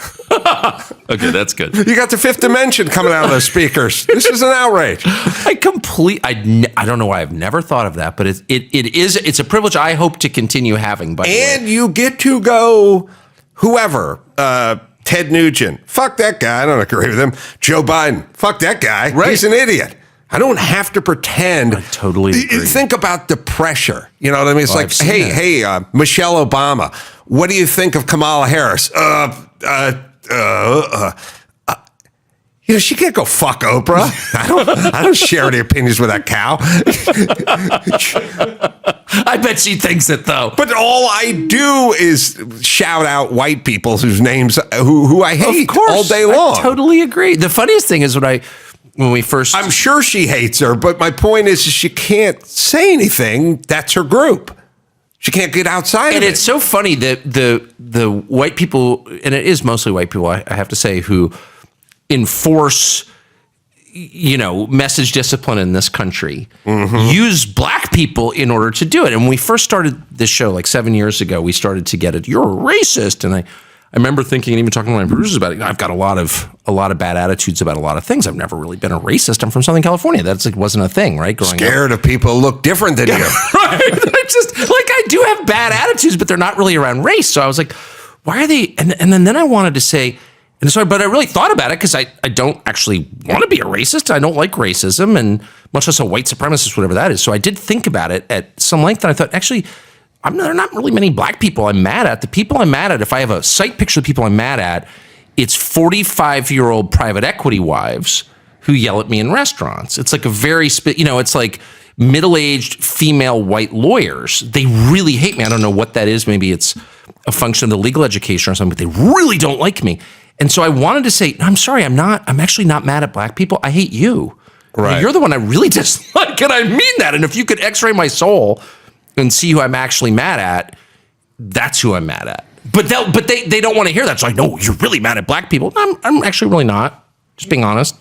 B: Okay, that's good.
A: You got the fifth dimension coming out of those speakers. This is an outrage.
B: I don't know why I've never thought of that, but it's a privilege I hope to continue having. By the way.
A: And you get to go whoever. Ted Nugent. Fuck that guy. I don't agree with him. Joe Biden. Fuck that guy.
B: Right.
A: He's an idiot. I don't have to pretend.
B: I totally agree.
A: Think about the pressure. You know what I mean? It's like,
B: I've seen that.
A: Michelle Obama. What do you think of Kamala Harris? She can't go fuck Oprah. I don't share any opinions with that cow.
B: I bet she thinks it though.
A: But all I do is shout out white people whose names who I hate all day long.
B: I totally agree. The funniest thing is when we first,
A: I'm sure she hates her, but my point is she can't say anything. That's her group. She can't get outside of it.
B: And it's so funny that the white people, and it is mostly white people, I have to say, who enforce, message discipline in this country, use black people in order to do it. And when we first started this show, like 7 years ago, we started to get it. You're a racist, and I remember thinking, and even talking to my producers about it. I've got a lot of bad attitudes about a lot of things. I've never really been a racist. I'm from Southern California. That's wasn't a thing, right? Growing
A: Scared
B: up.
A: of people who look different than you.
B: Right. I do have bad attitudes, but they're not really around race. So I was like, why are they? And then I wanted to say, but I really thought about it because I don't actually want to be a racist. I don't like racism, and much less a white supremacist, whatever that is. So I did think about it at some length, and I thought, actually, there are not really many black people I'm mad at. The people I'm mad at, if I have a sight picture of the people I'm mad at, it's 45-year-old private equity wives who yell at me in restaurants. It's like a very, it's like middle-aged female white lawyers. They really hate me. I don't know what that is. Maybe it's a function of the legal education or something, but they really don't like me. And so I wanted to say, I'm sorry, I'm actually not mad at black people. I hate you.
A: Right.
B: You're the one I really dislike, and I mean that. And if you could x-ray my soul and see who I'm actually mad at, that's who I'm mad at. But they don't want to hear that. So I know you're really mad at black people. I'm actually really not. Just being honest.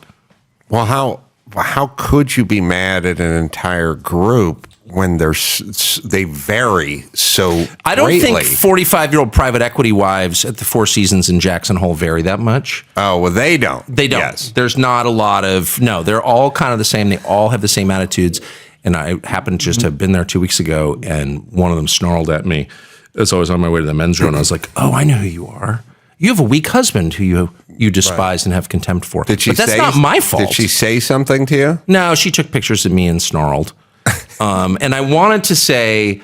A: Well, how could you be mad at an entire group when they vary so
B: I don't
A: greatly?
B: think 45-year-old private equity wives at the Four Seasons in Jackson Hole vary that much.
A: Oh, well, they don't.
B: They don't.
A: Yes.
B: There's not a lot of, no, they're all kind of the same. They all have the same attitudes. And I happened to just have been there 2 weeks ago, and one of them snarled at me as I was on my way to the men's room. And I was like, oh, I know who you are. You have a weak husband who you despise and have contempt for.
A: But that's
B: not my fault.
A: Did she say something to you?
B: No, she took pictures of me and snarled. And I wanted to say,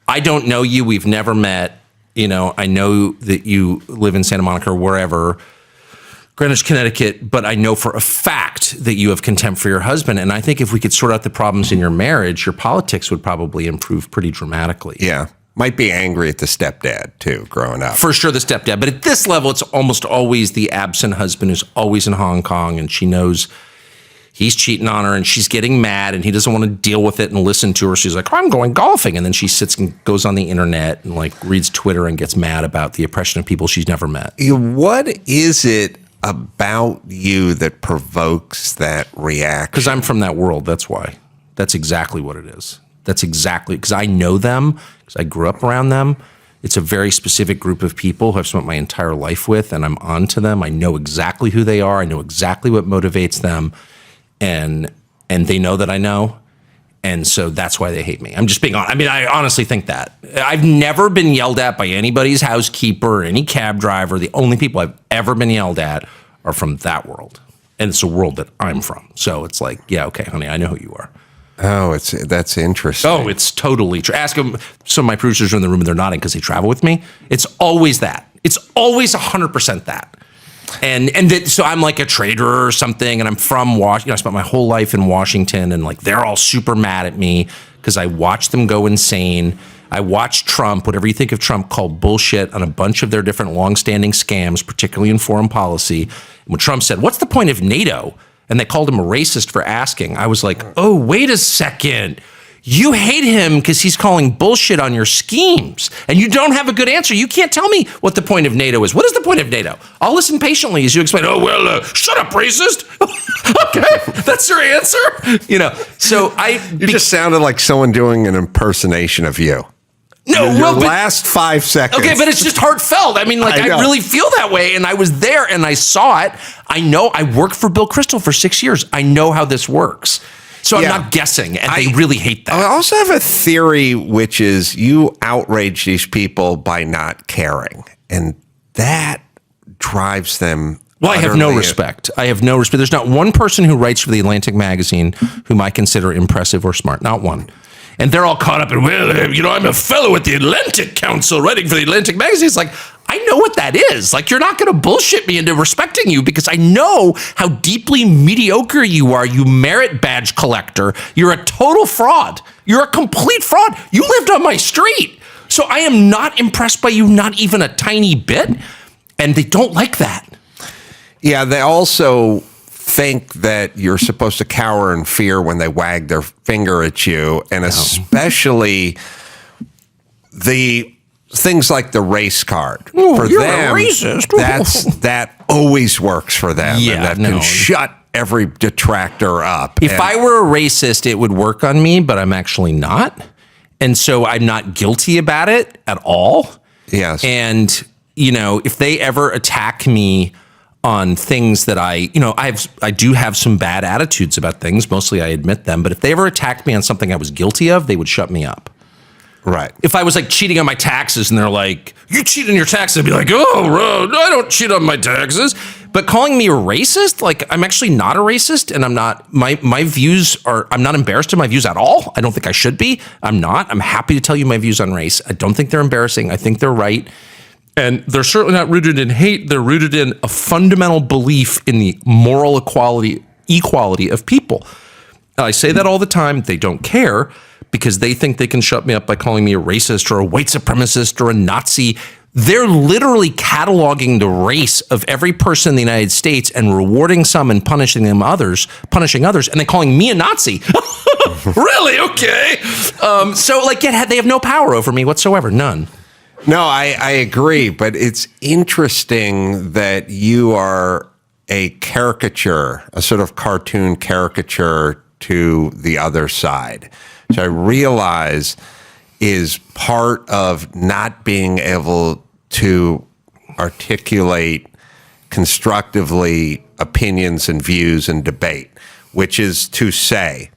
B: I don't know you. We've never met. I know that you live in Santa Monica or wherever, Greenwich, Connecticut, but I know for a fact that you have contempt for your husband. And I think if we could sort out the problems in your marriage, your politics would probably improve pretty dramatically.
A: Yeah. Might be angry at the stepdad, too, growing up.
B: For sure, the stepdad. But at this level, it's almost always the absent husband who's always in Hong Kong, and she knows he's cheating on her, and she's getting mad, and he doesn't want to deal with it and listen to her. She's like, I'm going golfing. And then she sits and goes on the internet and reads Twitter and gets mad about the oppression of people she's never met.
A: What is it about you that provokes that reaction?
B: Because I'm from that world. That's why. That's exactly what it is. That's exactly, because I know them, because I grew up around them. It's a very specific group of people who I've spent my entire life with, and I'm on to them. I know exactly who they are. I know exactly what motivates them, and they know that I know, and so that's why they hate me. I'm just being honest. I mean, I honestly think that. I've never been yelled at by anybody's housekeeper or any cab driver. The only people I've ever been yelled at are from that world, and it's a world that I'm from. So it's like, yeah, okay, honey, I know who you are.
A: Oh, that's interesting.
B: Oh, it's totally true. Ask them. Some of my producers are in the room and they're nodding because they travel with me. It's always that. It's always 100% that. So I'm like a trader or something, and I'm from Washington. I spent my whole life in Washington, and they're all super mad at me because I watched them go insane. I watched Trump, whatever you think of Trump, call bullshit on a bunch of their different longstanding scams, particularly in foreign policy. And when Trump said, "What's the point of NATO?" and they called him a racist for asking, I was like, oh, wait a second. You hate him because he's calling bullshit on your schemes, and you don't have a good answer. You can't tell me what the point of NATO is. What is the point of NATO? I'll listen patiently as you explain. Oh, well, shut up, racist. Okay, that's your answer. So
A: You just sounded like someone doing an impersonation of you.
B: No,
A: your
B: well, but-
A: last 5 seconds.
B: Okay, but it's just heartfelt. I mean, like,
A: I know.
B: I really feel that way. And I was there and I saw it. I know I worked for Bill Kristol for 6 years. I know how this works. So I'm
A: Yeah.
B: not guessing. And they really hate that.
A: I also have a theory, which is you outrage these people by not caring. And that drives them.
B: Well, I have no
A: utterly-
B: respect. I have no respect. There's not one person who writes for the Atlantic magazine whom I consider impressive or smart. Not one. And they're all caught up in, well, you know, I'm a fellow at the Atlantic Council writing for the Atlantic magazine. It's like, I know what that is. Like, you're not going to bullshit me into respecting you because I know how deeply mediocre you are, you merit badge collector. You're a total fraud. You're a complete fraud. You lived on my street. So I am not impressed by you, not even a tiny bit. And they don't like that.
A: Yeah, they also think that you're supposed to cower in fear when they wag their finger at you, and especially the things like the race card.
B: Ooh,
A: for
B: you're
A: them,
B: a racist.
A: that always works for them.
B: Yeah,
A: and that
B: no.
A: can shut every detractor up.
B: If
A: And-
B: I were a racist, it would work on me, but I'm actually not. And so I'm not guilty about it at all.
A: Yes.
B: And, you know, if they ever attack me on things that I do have some bad attitudes about things. Mostly I admit them. But if they ever attacked me on something I was guilty of, they would shut me up.
A: Right.
B: If I was like cheating on my taxes and they're like, you cheat on your taxes, I'd be like, oh, I don't cheat on my taxes. But calling me a racist, like, I'm actually not a racist, and I'm not, my views are, I'm not embarrassed in my views at all. I don't think I should be. I'm not. I'm happy to tell you my views on race. I don't think they're embarrassing. I think they're right. And they're certainly not rooted in hate. They're rooted in a fundamental belief in the moral equality of people. And I say that all the time. They don't care because they think they can shut me up by calling me a racist or a white supremacist or a Nazi. They're literally cataloging the race of every person in the United States and rewarding some and punishing others, and then calling me a Nazi. Really? Okay. So, like, yeah, they have no power over me whatsoever. None.
A: No, I agree, but it's interesting that you are a caricature, a sort of cartoon caricature to the other side, which I realize is part of not being able to articulate constructively opinions and views and debate, which is to say,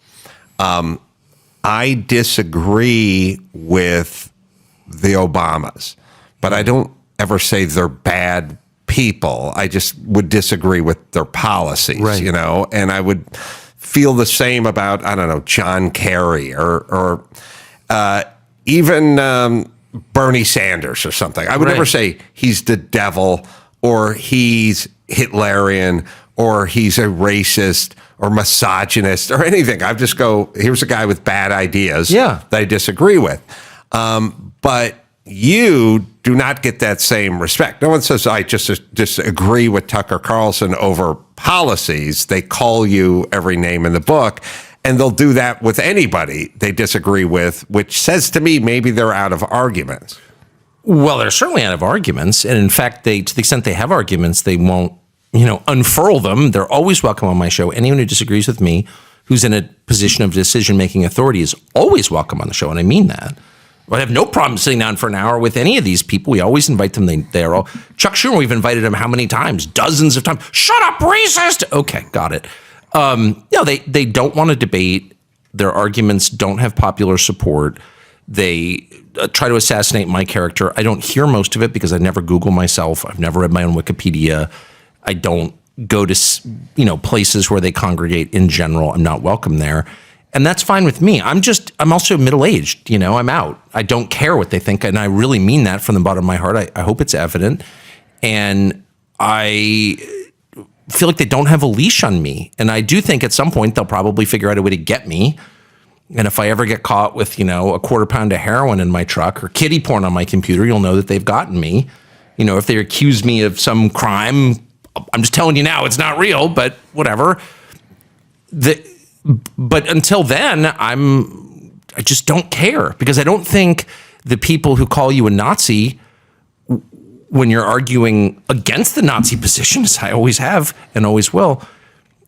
A: I disagree with the Obamas, but I don't ever say they're bad people. I just would disagree with their policies,
B: Right.
A: you know, and I would feel the same about, I don't know, John Kerry or even Bernie Sanders or something. I would
B: Right.
A: never say he's the devil or he's Hitlerian or he's a racist or misogynist or anything. I just go, here's a guy with bad ideas that I disagree with. But you do not get that same respect. No one says, I just agree with Tucker Carlson over policies. They call you every name in the book, and they'll do that with anybody they disagree with, which says to me maybe they're out of arguments.
B: Well, they're certainly out of arguments. And in fact, to the extent they have arguments, they won't, unfurl them. They're always welcome on my show. Anyone who disagrees with me, who's in a position of decision-making authority, is always welcome on the show. And I mean that. I have no problem sitting down for an hour with any of these people. We always invite them. They're all Chuck Schumer. We've invited him how many times? Dozens of times. Shut up, racist. Okay, got it. No, they don't want to debate. Their arguments don't have popular support. They try to assassinate my character. I don't hear most of it because I never Google myself. I've never read my own Wikipedia. I don't go to places where they congregate in general. I'm not welcome there. And that's fine with me. I'm also middle-aged, I'm out. I don't care what they think. And I really mean that from the bottom of my heart. I hope it's evident. And I feel like they don't have a leash on me. And I do think at some point they'll probably figure out a way to get me. And if I ever get caught with, a quarter pound of heroin in my truck or kiddie porn on my computer, you'll know that they've gotten me. If they accuse me of some crime, I'm just telling you now, it's not real, but whatever. But until then, I just don't care because I don't think the people who call you a Nazi when you're arguing against the Nazi position, as I always have and always will,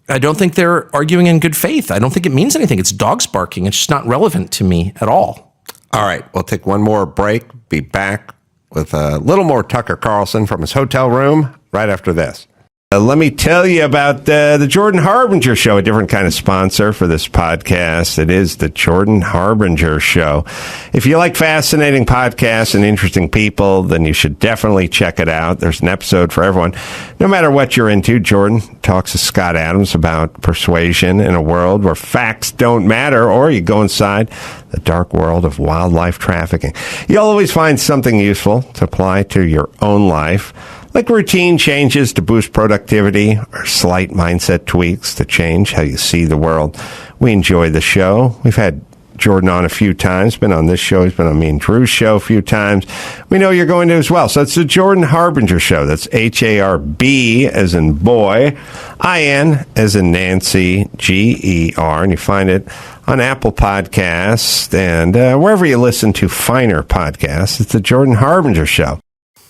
B: I don't think they're arguing in good faith. I don't think it means anything. It's dogs barking. It's just not relevant to me at all.
A: All right, we'll take one more break. Be back with a little more Tucker Carlson from his hotel room right after this. Let me tell you about the Jordan Harbinger Show, a different kind of sponsor for this podcast. It is the Jordan Harbinger Show. If you like fascinating podcasts and interesting people, then you should definitely check it out. There's an episode for everyone. No matter what you're into, Jordan talks to Scott Adams about persuasion in a world where facts don't matter, or you go inside the dark world of wildlife trafficking. You'll always find something useful to apply to your own life, like routine changes to boost productivity or slight mindset tweaks to change how you see the world. We enjoy the show. We've had Jordan on a few times, been on this show. He's been on me and Drew's show a few times. We know you're going to as well. So it's the Jordan Harbinger Show. That's Harb as in boy, IN as in Nancy, GER. And you find it on Apple Podcasts and wherever you listen to finer podcasts. It's the Jordan Harbinger Show.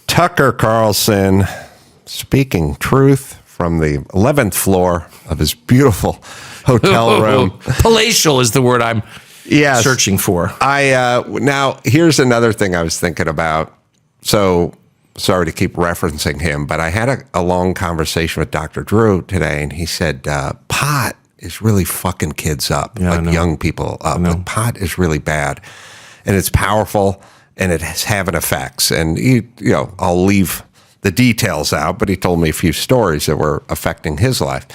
A: Tucker Carlson speaking truth from the 11th floor of his beautiful hotel room.
B: Palatial is the word I'm searching for.
A: Now, here's another thing I was thinking about. So, sorry to keep referencing him, but I had a long conversation with Dr. Drew today, and he said pot is really fucking kids up, young people up. Like, pot is really bad, and it's powerful. And it has having effects. And, I'll leave the details out, but he told me a few stories that were affecting his life.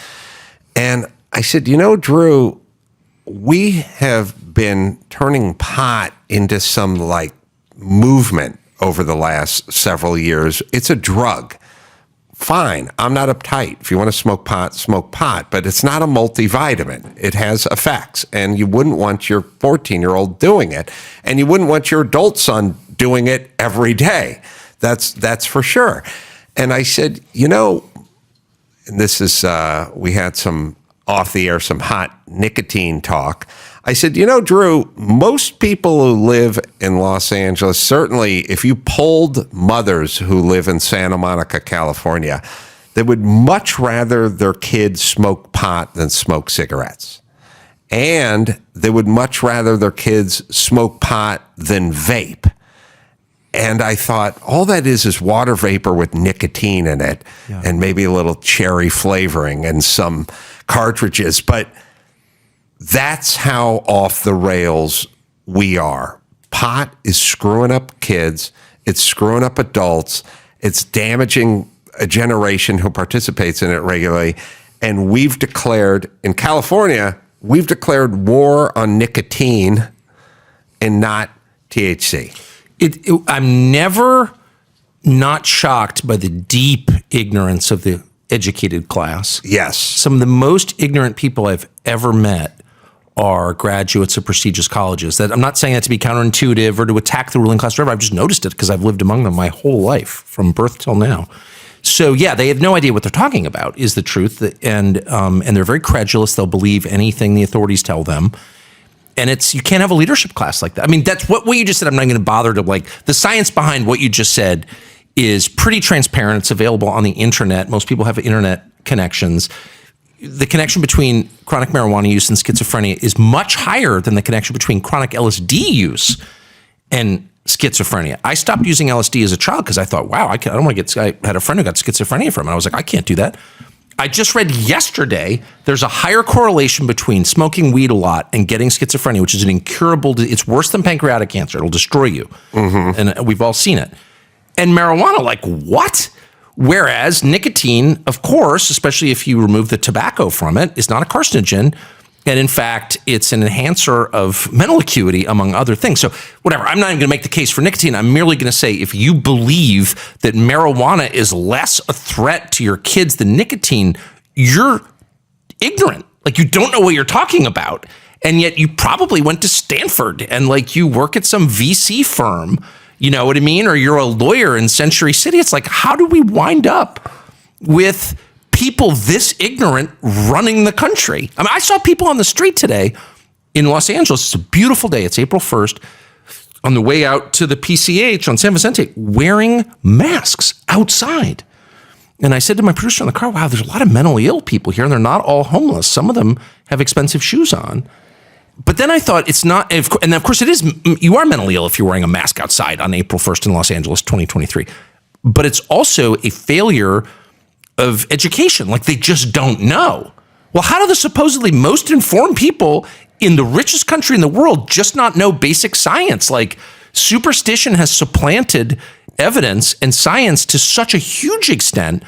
A: And I said, Drew, we have been turning pot into some movement over the last several years. It's a drug. Fine, I'm not uptight. If you want to smoke pot, but it's not a multivitamin. It has effects, and you wouldn't want your 14-year-old doing it, and you wouldn't want your adult son doing it every day. That's for sure. And I said, and this is, we had some off the air, some hot nicotine talk. I said, Drew, most people who live in Los Angeles, certainly if you polled mothers who live in Santa Monica, California, they would much rather their kids smoke pot than smoke cigarettes. And they would much rather their kids smoke pot than vape. And I thought, all that is water vapor with nicotine in it, and maybe a little cherry flavoring and some cartridges. But that's how off the rails we are. Pot is screwing up kids. It's screwing up adults. It's damaging a generation who participates in it regularly. And we've declared, in California, war on nicotine and not THC.
B: I'm never not shocked by the deep ignorance of the educated class.
A: Yes.
B: Some of the most ignorant people I've ever met are graduates of prestigious colleges. That I'm not saying that to be counterintuitive or to attack the ruling class forever. I've just noticed it because I've lived among them my whole life, from birth till now. So yeah, they have no idea what they're talking about, is the truth. And they're very credulous. They'll believe anything the authorities tell them. And you can't have a leadership class like that. I mean, that's what you just said. I'm not going to bother to the science behind what you just said is pretty transparent. It's available on the internet. Most people have internet connections. The connection between chronic marijuana use and schizophrenia is much higher than the connection between chronic LSD use and schizophrenia. I stopped using LSD as a child because I thought, wow, I don't want to get. I had a friend who got schizophrenia from it. I was like, I can't do that. I just read yesterday there's a higher correlation between smoking weed a lot and getting schizophrenia, which is an incurable. It's worse than pancreatic cancer. It'll destroy you, and we've all seen it. And marijuana, like what? Whereas nicotine, of course, especially if you remove the tobacco from it, is not a carcinogen. And in fact, it's an enhancer of mental acuity, among other things. So whatever, I'm not even going to make the case for nicotine. I'm merely going to say if you believe that marijuana is less a threat to your kids than nicotine, you're ignorant. Like you don't know what you're talking about. And yet you probably went to Stanford and you work at some VC firm. You know what I mean? Or you're a lawyer in Century City. It's like, how do we wind up with people this ignorant running the country? I mean, I saw people on the street today in Los Angeles. It's a beautiful day. It's April 1st. On the way out to the PCH on San Vicente, wearing masks outside. And I said to my producer in the car, wow, there's a lot of mentally ill people here, and they're not all homeless. Some of them have expensive shoes on. But then I thought it's not, and of course it is, you are mentally ill if you're wearing a mask outside on April 1st in Los Angeles, 2023. But it's also a failure of education. Like they just don't know. Well, how do the supposedly most informed people in the richest country in the world just not know basic science? Like superstition has supplanted evidence and science to such a huge extent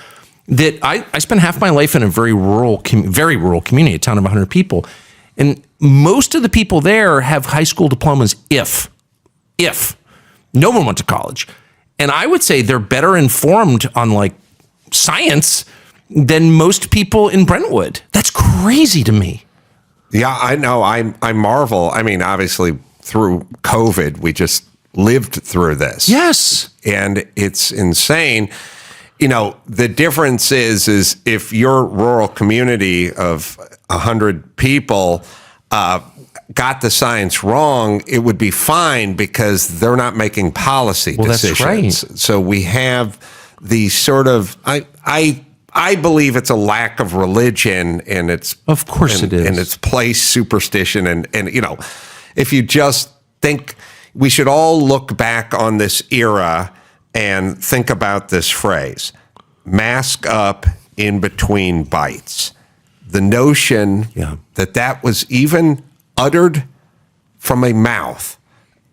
B: that I spent half my life in a very rural community, a town of 100 people. And most of the people there have high school diplomas if no one went to college. And I would say they're better informed on like science than most people in Brentwood. That's crazy to me.
A: Yeah, I know. I marvel. I mean, obviously through COVID, we just lived through this.
B: Yes.
A: And it's insane. You know, the difference is if your rural community of 100 people got the science wrong, it would be fine because they're not making policy decisions.
B: That's right.
A: So we have these sort of, I believe it's a lack of religion and it's,
B: of course it is,
A: and it's place superstition. And, you know, if you just think we should all look back on this era and think about this phrase, mask up in between bites. The notion that was even uttered from a mouth,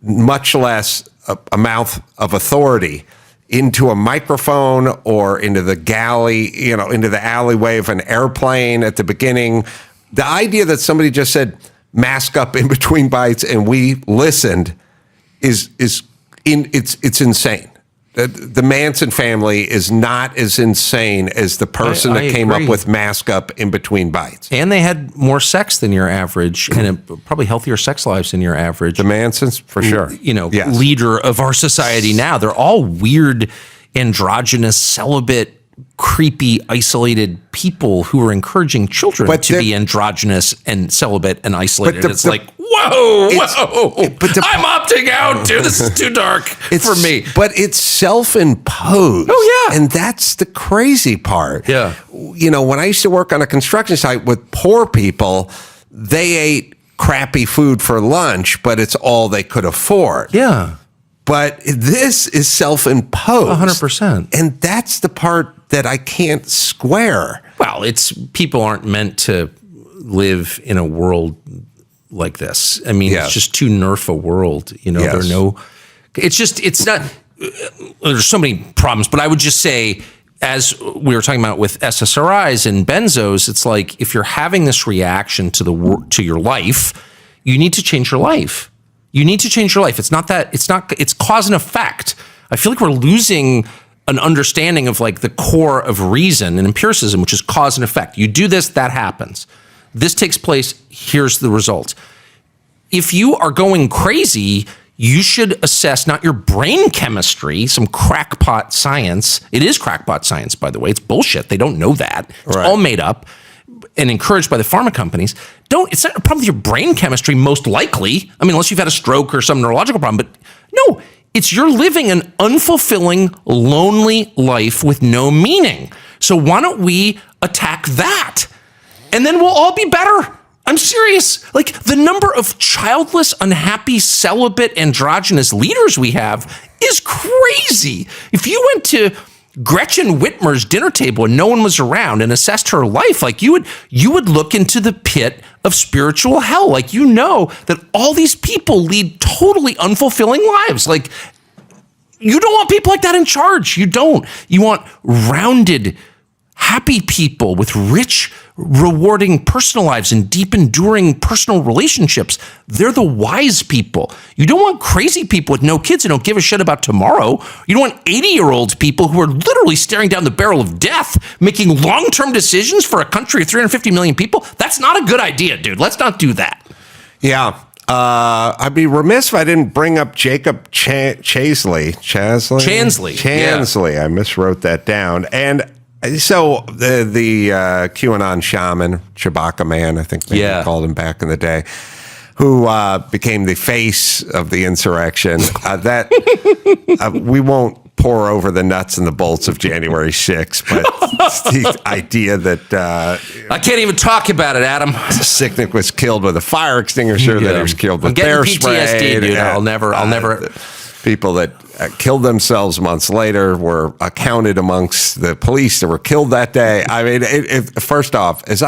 A: much less a mouth of authority, into a microphone or into the galley, you know, into the alleyway of an airplane at the beginning. The idea that somebody just said, mask up in between bites, and we listened it's insane. The Manson family is not as insane as the person that came up with mask up in between bites.
B: And they had more sex than your average and probably healthier sex lives than your average.
A: The Mansons, for sure.
B: You know, leader of our society now. They're all weird, androgynous, celibate, creepy, isolated people who are encouraging children to be androgynous and celibate and isolated. It's like, whoa, I'm opting out, dude. This is too dark for me.
A: But it's self-imposed.
B: Oh, yeah.
A: And that's the crazy part.
B: Yeah.
A: You know, when I used to work on a construction site with poor people, they ate crappy food for lunch, but it's all they could afford.
B: Yeah.
A: But this is self-imposed.
B: 100%.
A: And that's the part that I can't square.
B: Well, people aren't meant to live in a world like this. I mean, it's just too nerf a world. You know, it's not, there's so many problems, but I would just say, as we were talking about with SSRIs and benzos, it's like, if you're having this reaction to your life, you need to change your life. You need to change your life. It's cause and effect. I feel like we're losing an understanding of like the core of reason and empiricism, which is cause and effect. You do this, that happens. This takes place, here's the result. If you are going crazy, you should assess not your brain chemistry, some crackpot science. It is crackpot science, by the way. It's bullshit. They don't know that. It's all made up and encouraged by the pharma companies. It's not a problem with your brain chemistry, most likely. I mean, unless you've had a stroke or some neurological problem, but no, it's you're living an unfulfilling, lonely life with no meaning. So why don't we attack that? And then we'll all be better. I'm serious. Like, the number of childless, unhappy, celibate, androgynous leaders we have is crazy. If you went to Gretchen Whitmer's dinner table and no one was around and assessed her life, like you would look into the pit of spiritual hell. Like, you know that all these people lead totally unfulfilling lives. Like, you don't want people like that in charge. You don't. You want rounded, happy people with rich, rewarding personal lives and deep, enduring personal relationships. They're the wise people. You don't want crazy people with no kids who don't give a shit about tomorrow. You don't want 80-year-old people who are literally staring down the barrel of death, making long-term decisions for a country of 350 million people. That's not a good idea, dude. Let's not do that.
A: Yeah. I'd be remiss if I didn't bring up Jacob Chansley.
B: Yeah.
A: I miswrote that down. And so the QAnon shaman, Chewbacca man, I think maybe they called him back in the day, who became the face of the insurrection. We won't pour over the nuts and the bolts of January 6th, but it's the idea that
B: I can't even talk about it, Adam.
A: Sicknick was killed with a fire extinguisher, that he was killed with bear spray.
B: PTSD, dude. I'll never.
A: People that killed themselves months later were counted amongst the police that were killed that day. I mean, first off, as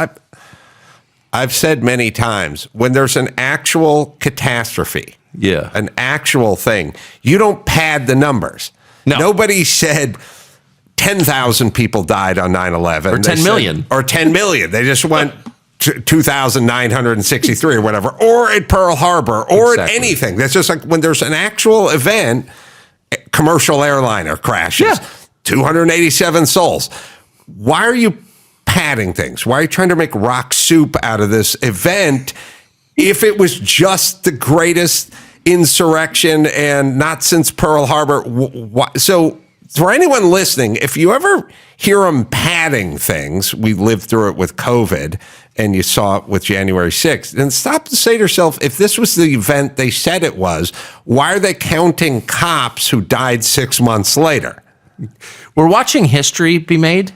A: I've said many times, when there's an actual catastrophe, an actual thing, you don't pad the numbers. No. Nobody said 10,000 people died on 9/11.
B: Or 10 million.
A: Or 10 million. They just went 2,963 or whatever. Or at Pearl Harbor. Or at anything. That's just like when there's an actual event, commercial airliner crashes. 287 souls. Why are you padding things? Why are you trying to make rock soup out of this event if it was just the greatest insurrection and not since Pearl Harbor? So for anyone listening, if you ever hear them padding things, we lived through it with COVID and you saw it with January 6th, then stop to say to yourself, if this was the event they said it was, why are they counting cops who died 6 months later?
B: We're watching history be made.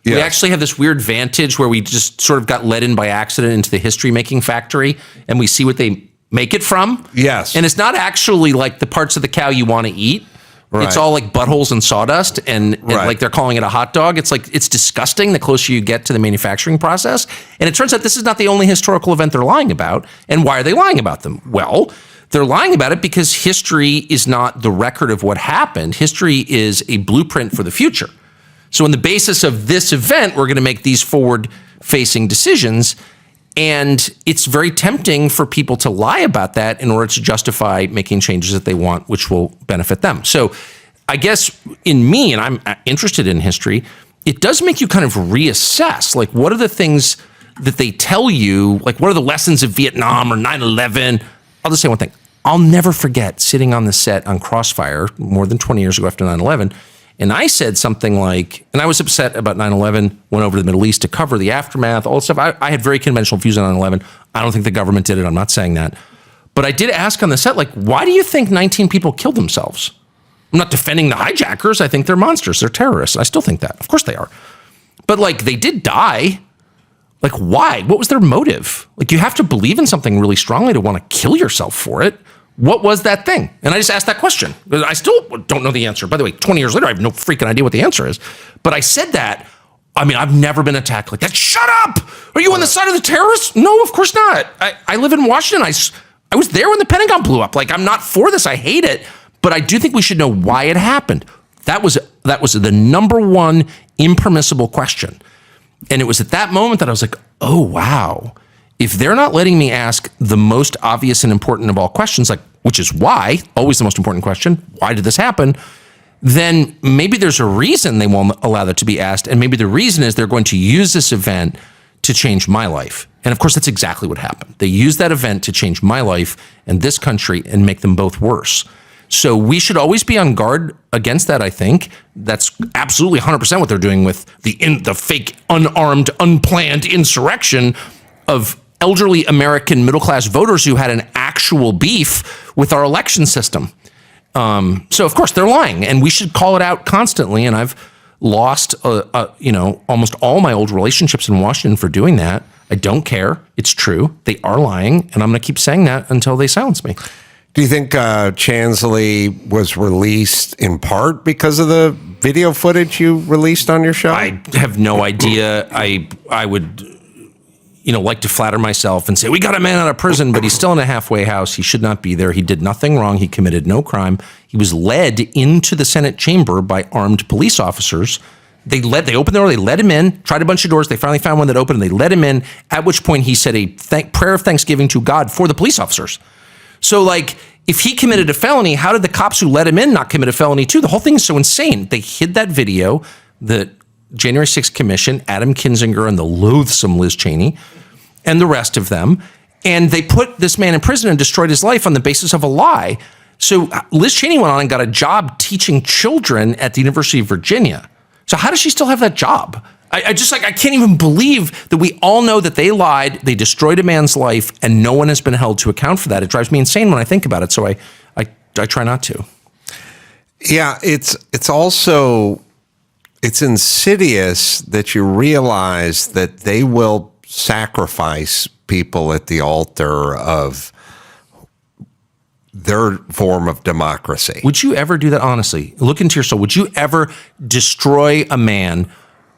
B: We actually have this weird vantage where we just sort of got led in by accident into the history-making factory, and we see what they make it from.
A: Yes.
B: And it's not actually like the parts of the cow you want to eat.
A: Right.
B: It's all like buttholes and sawdust, and like they're calling it a hot dog. It's like, it's disgusting the closer you get to the manufacturing process. And it turns out this is not the only historical event they're lying about. And why are they lying about them? Well, they're lying about it because history is not the record of what happened. History is a blueprint for the future. So on the basis of this event, we're going to make these forward-facing decisions. And it's very tempting for people to lie about that in order to justify making changes that they want, which will benefit them. So I guess in me, and I'm interested in history, it does make you kind of reassess, like, what are the things that they tell you? Like, what are the lessons of Vietnam or 9/11? I'll just say one thing. I'll never forget sitting on the set on Crossfire more than 20 years ago after 9/11. And I said something like, and I was upset about 9/11, went over to the Middle East to cover the aftermath, all that stuff. I had very conventional views on 9/11. I don't think the government did it. I'm not saying that. But I did ask on the set, like, why do you think 19 people killed themselves? I'm not defending the hijackers. I think they're monsters. They're terrorists. I still think that. Of course they are. But, like, they did die. Like, why? What was their motive? Like, you have to believe in something really strongly to want to kill yourself for it. What was that thing? And I just asked that question. I still don't know the answer. By the way, 20 years later, I have no freaking idea what the answer is. But I said that. I mean, I've never been attacked like that. Shut up! Are you on the side of the terrorists? No, of course not. I live in Washington. I was there when the Pentagon blew up. Like, I'm not for this. I hate it. But I do think we should know why it happened. That was the number one impermissible question. And it was at that moment that I was like, oh, wow. If they're not letting me ask the most obvious and important of all questions, like, which is why, always the most important question, why did this happen? Then maybe there's a reason they won't allow that to be asked. And maybe the reason is they're going to use this event to change my life. And of course, that's exactly what happened. They used that event to change my life and this country and make them both worse. So we should always be on guard against that, I think. That's absolutely 100% what they're doing with the fake, unarmed, unplanned insurrection of elderly American middle-class voters who had an actual beef with our election system. So, of course, they're lying, and we should call it out constantly. And I've lost, almost all my old relationships in Washington for doing that. I don't care. It's true. They are lying, and I'm going to keep saying that until they silence me.
A: Do you think Chansley was released in part because of the video footage you released on your show?
B: I have no idea. I would like to flatter myself and say, we got a man out of prison, but he's still in a halfway house. He should not be there. He did nothing wrong. He committed no crime. He was led into the Senate chamber by armed police officers. They opened the door, they let him in, tried a bunch of doors. They finally found one that opened, and they let him in, at which point he said a prayer of thanksgiving to God for the police officers. So, like, if he committed a felony, how did the cops who let him in not commit a felony too? The whole thing is so insane. They hid that video, the January 6th Commission, Adam Kinzinger and the loathsome Liz Cheney, and the rest of them, and they put this man in prison and destroyed his life on the basis of a lie. So Liz Cheney went on and got a job teaching children at the University of Virginia. So how does she still have that job? I can't even believe that we all know that they lied, they destroyed a man's life, and no one has been held to account for that. It drives me insane when I think about it, so I try not to.
A: Yeah, it's also it's insidious that you realize that they will sacrifice people at the altar of their form of democracy.
B: Would you ever do that, honestly? Look into your soul. Would you ever destroy a man,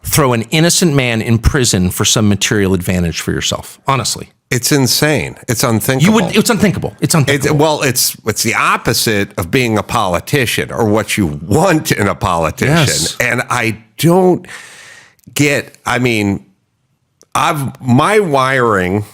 B: throw an innocent man in prison for some material advantage for yourself? Honestly.
A: It's insane. It's unthinkable.
B: It's unthinkable. It's unthinkable.
A: It's the opposite of being a politician, or what you want in a politician.
B: Yes.
A: And I don't get, my wiring,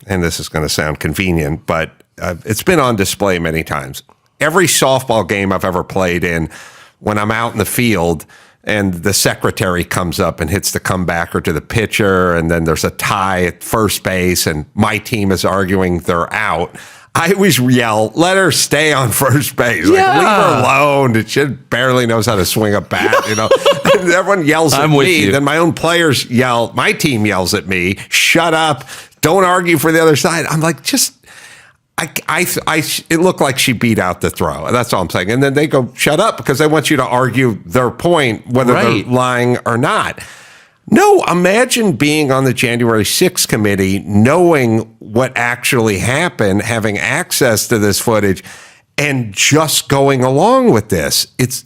A: and this is going to sound convenient, but it's been on display many times. Every softball game I've ever played in, when I'm out in the field and the secretary comes up and hits the comebacker to the pitcher, and then there's a tie at first base and my team is arguing they're out, I always yell, let her stay on first base. Like, leave her alone. She barely knows how to swing a bat, And everyone yells at me. Then my own players yell, my team yells at me, shut up, don't argue for the other side. I'm like, it looked like she beat out the throw. That's all I'm saying. And then they go, shut up, because they want you to argue their point, whether they're lying or not. No, imagine being on the January 6th committee, knowing what actually happened, having access to this footage, and just going along with this. It's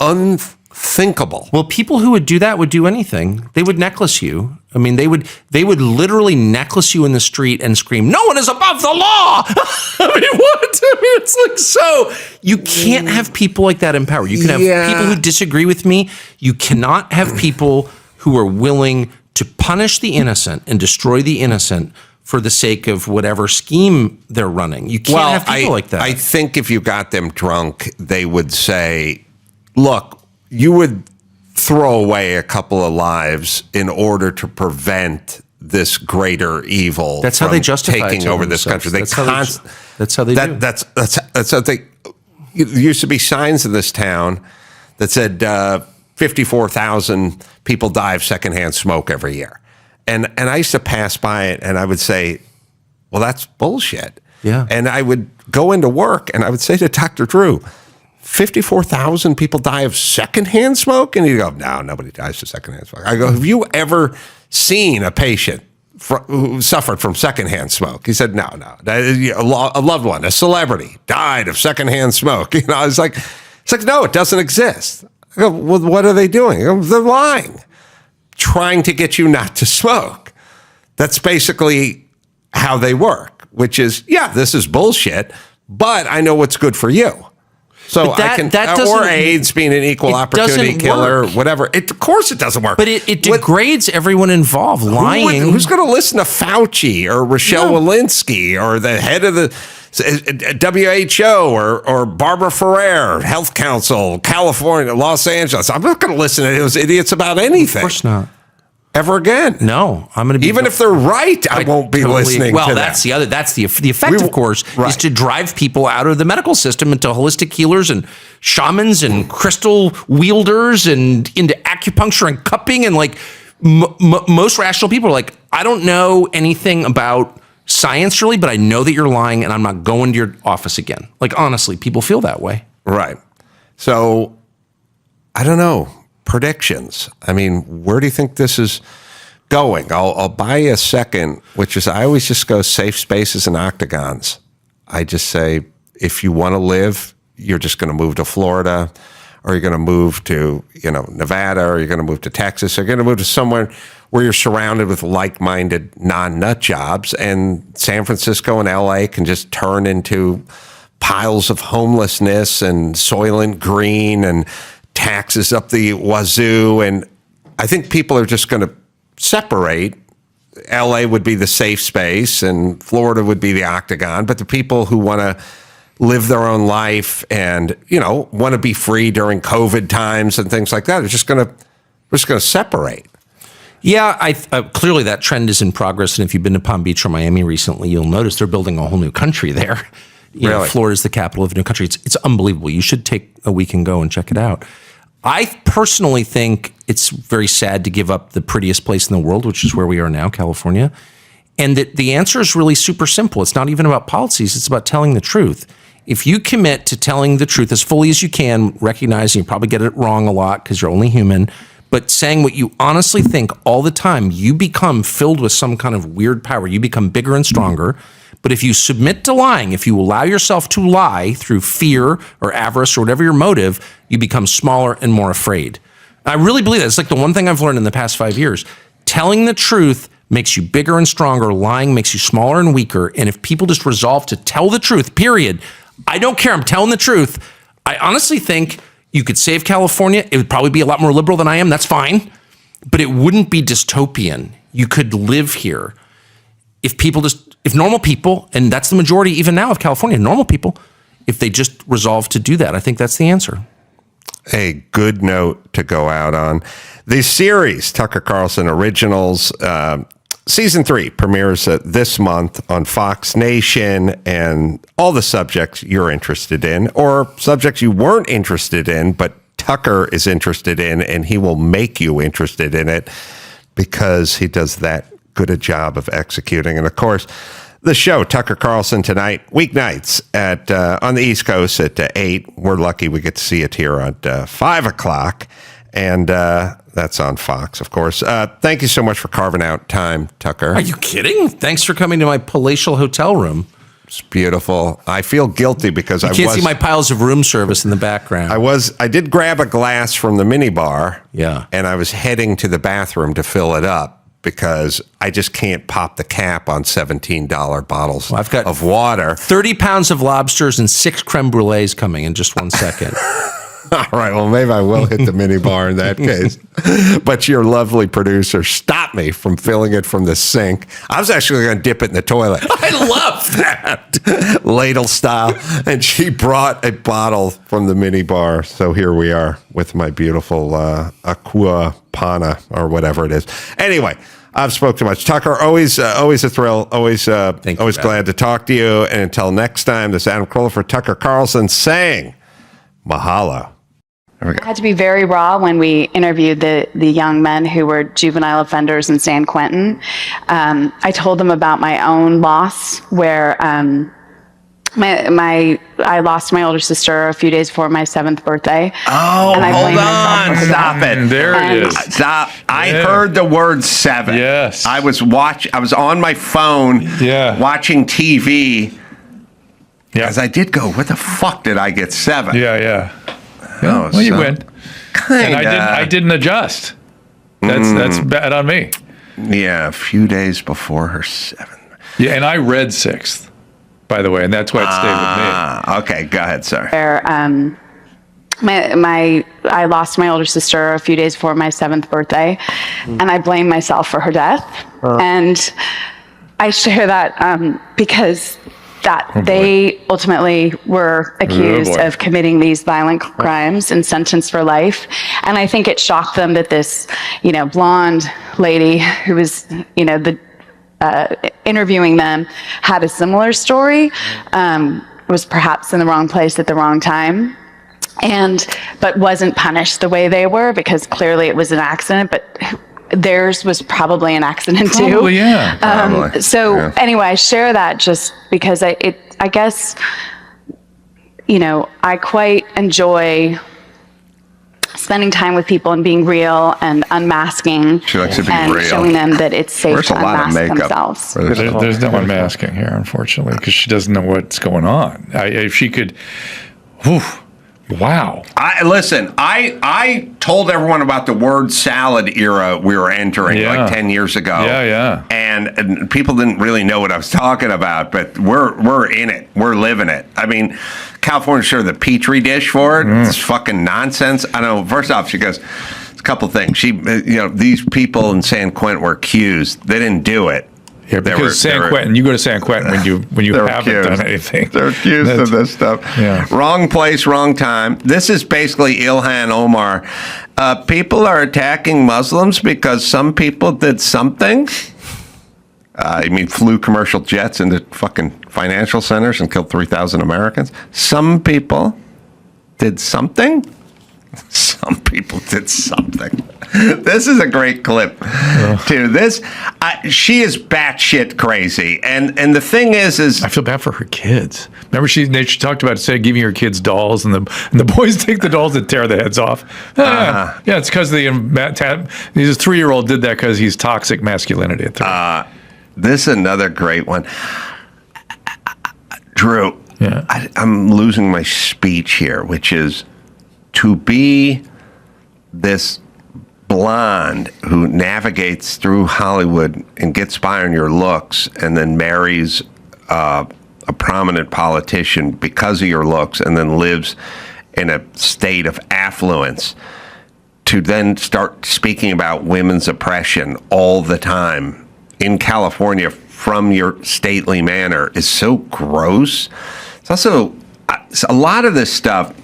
A: unthinkable.
B: Well, people who would do that would do anything. They would necklace you. They would literally necklace you in the street and scream, "No one is above the law." What? It's like, so you can't have people like that in power. You can have people who disagree with me. You cannot have people who are willing to punish the innocent and destroy the innocent for the sake of whatever scheme they're running. You can't have people like that.
A: I think if you got them drunk, they would say, look, you would throw away a couple of lives in order to prevent this greater evil.
B: That's how they justify
A: taking over this country.
B: That's how they do.
A: That's how they. There used to be signs in this town that said 54,000 people die of secondhand smoke every year, and I used to pass by it and I would say, well, that's bullshit.
B: Yeah.
A: And I would go into work and I would say to Dr. Drew, 54,000 people die of secondhand smoke? And he'd go, no, nobody dies of secondhand smoke. I go, have you ever seen a patient who suffered from secondhand smoke? He said, no. A loved one, a celebrity, died of secondhand smoke. It's like, no, it doesn't exist. I go, well, what are they doing? I go, they're lying, trying to get you not to smoke. That's basically how they work, which is, this is bullshit, but I know what's good for you. So or AIDS being an equal opportunity killer, whatever. Of course it doesn't work.
B: But it degrades everyone involved. Lying.
A: Who's going to listen to Fauci or Rochelle Walensky or the head of the WHO or Barbara Ferrer, Health Council, California, Los Angeles? I'm not going to listen to those idiots about anything.
B: Of course not.
A: Ever again.
B: No, I'm going to be...
A: Even if they're right, I won't be listening to them.
B: That's the effect, of course, is to drive people out of the medical system into holistic healers and shamans and crystal wielders and into acupuncture and cupping. And most rational people are like, I don't know anything about science really, but I know that you're lying and I'm not going to your office again. Honestly, people feel that way.
A: Right. So, I don't know. Predictions. Where do you think this is going? I'll buy you a second, which is I always just go safe spaces and octagons. I just say, if you want to live, you're just going to move to Florida, or you're going to move to, Nevada, or you're going to move to Texas, or you're going to move to somewhere where you're surrounded with like-minded non-nut jobs, and San Francisco and LA can just turn into piles of homelessness and Soylent Green and taxes up the wazoo. And I think people are just going to separate. LA would be the safe space and Florida would be the octagon. But the people who want to live their own life and, want to be free during COVID times and things like that are just going to separate.
B: Yeah, clearly that trend is in progress. And if you've been to Palm Beach or Miami recently, you'll notice they're building a whole new country there. Florida's the capital of a new country. It's unbelievable. You should take a week and go and check it out. I personally think it's very sad to give up the prettiest place in the world, which is where we are now, California. And that the answer is really super simple. It's not even about policies. It's about telling the truth. If you commit to telling the truth as fully as you can, recognizing you probably get it wrong a lot because you're only human, but saying what you honestly think all the time, you become filled with some kind of weird power. You become bigger and stronger. But if you submit to lying, if you allow yourself to lie through fear or avarice or whatever your motive, you become smaller and more afraid. I really believe that. It's like the one thing I've learned in the past 5 years. Telling the truth makes you bigger and stronger. Lying makes you smaller and weaker. And if people just resolve to tell the truth, period, I don't care. I'm telling the truth. I honestly think you could save California. It would probably be a lot more liberal than I am. That's fine. But it wouldn't be dystopian. You could live here. If normal people, and that's the majority even now of California, normal people, if they just resolve to do that, I think that's the answer.
A: A good note to go out on. The series, Tucker Carlson Originals, Season 3 premieres this month on Fox Nation, and all the subjects you're interested in, or subjects you weren't interested in, but Tucker is interested in, and he will make you interested in it because he does that good a job of executing. And of course, the show, Tucker Carlson Tonight, weeknights at on the East Coast at 8. We're lucky we get to see it here at 5 o'clock. And that's on Fox, of course. Thank you so much for carving out time, Tucker.
B: Are you kidding? Thanks for coming to my palatial hotel room.
A: It's beautiful. I feel guilty because
B: you can't see my piles of room service in the background.
A: I did grab a glass from the minibar.
B: Yeah.
A: And I was heading to the bathroom to fill it up because I just can't pop the cap on $17 bottles of water.
B: 30 pounds of lobsters and 6 creme brulees coming in just 1 second.
A: All right, well, maybe I will hit the minibar in that case. But your lovely producer stopped me from filling it from the sink. I was actually going to dip it in the toilet.
B: I love that.
A: Ladle style. And she brought a bottle from the minibar. So here we are with my beautiful Aqua Pana or whatever it is. Anyway, I've spoke too much. Tucker, always a thrill. Always glad to talk to you. And until next time, this is Adam Carolla for Tucker Carlson saying mahalo.
J: I had to be very raw when we interviewed the young men who were juvenile offenders in San Quentin. I told them about my own loss, where I lost my older sister a few days before my 7th birthday.
K: Oh,
J: and I
K: hold on. Stop it.
L: There it is.
K: Stop. I heard the word 7.
L: Yes.
K: I was on my phone watching TV. Yeah. As I did go, what the fuck did I get 7?
L: Yeah. Well, you win. And I didn't adjust. That's bad on me.
K: Yeah, a few days before her 7th.
L: Yeah, and I read 6th, by the way, and that's why it stayed with me.
K: Okay, go ahead, sir.
J: Where I lost my older sister a few days before my 7th birthday, and I blame myself for her death. And I share that because they ultimately were accused of committing these violent crimes and sentenced for life. And I think it shocked them that this, blonde lady who was, interviewing them had a similar story, was perhaps in the wrong place at the wrong time, but wasn't punished the way they were, because clearly it was an accident, but theirs was probably an accident too.
L: Probably, yeah.
J: Anyway, I share that just because I guess, I quite enjoy spending time with people and being real and unmasking.
K: She likes to be
J: and
K: real.
J: Showing them that it's safe to unmask themselves.
L: There's no unmasking here, unfortunately, because she doesn't know what's going on. If she could, wow.
K: I told everyone about the word salad era we were entering like 10 years ago.
L: Yeah.
K: And people didn't really know what I was talking about, but we're in it. We're living it. I mean, California's sure the petri dish for it. It's fucking nonsense. I know. First off, she goes, it's a couple things. These people in San Quentin were accused. They didn't do it.
L: Yeah, because San Quentin, you go to San Quentin when you haven't done anything.
K: They're accused of this stuff.
L: Yeah.
K: Wrong place, wrong time. This is basically Ilhan Omar. People are attacking Muslims because some people did something. You mean flew commercial jets into fucking financial centers and killed 3,000 Americans? Some people did something. some people did something. This is a great clip, too. She is batshit crazy, and the thing is
L: I feel bad for her kids. Remember, she talked about giving her kids dolls, and the boys take the dolls and tear the heads off. Yeah, it's because he's a 3-year-old did that because he's toxic masculinity at 3.
K: This is another great one, Drew.
L: Yeah.
K: I'm losing my speech here, which is to be this blonde who navigates through Hollywood and gets by on your looks and then marries a prominent politician because of your looks and then lives in a state of affluence, to then start speaking about women's oppression all the time in California from your stately manner is so gross. It's also a lot of this stuff,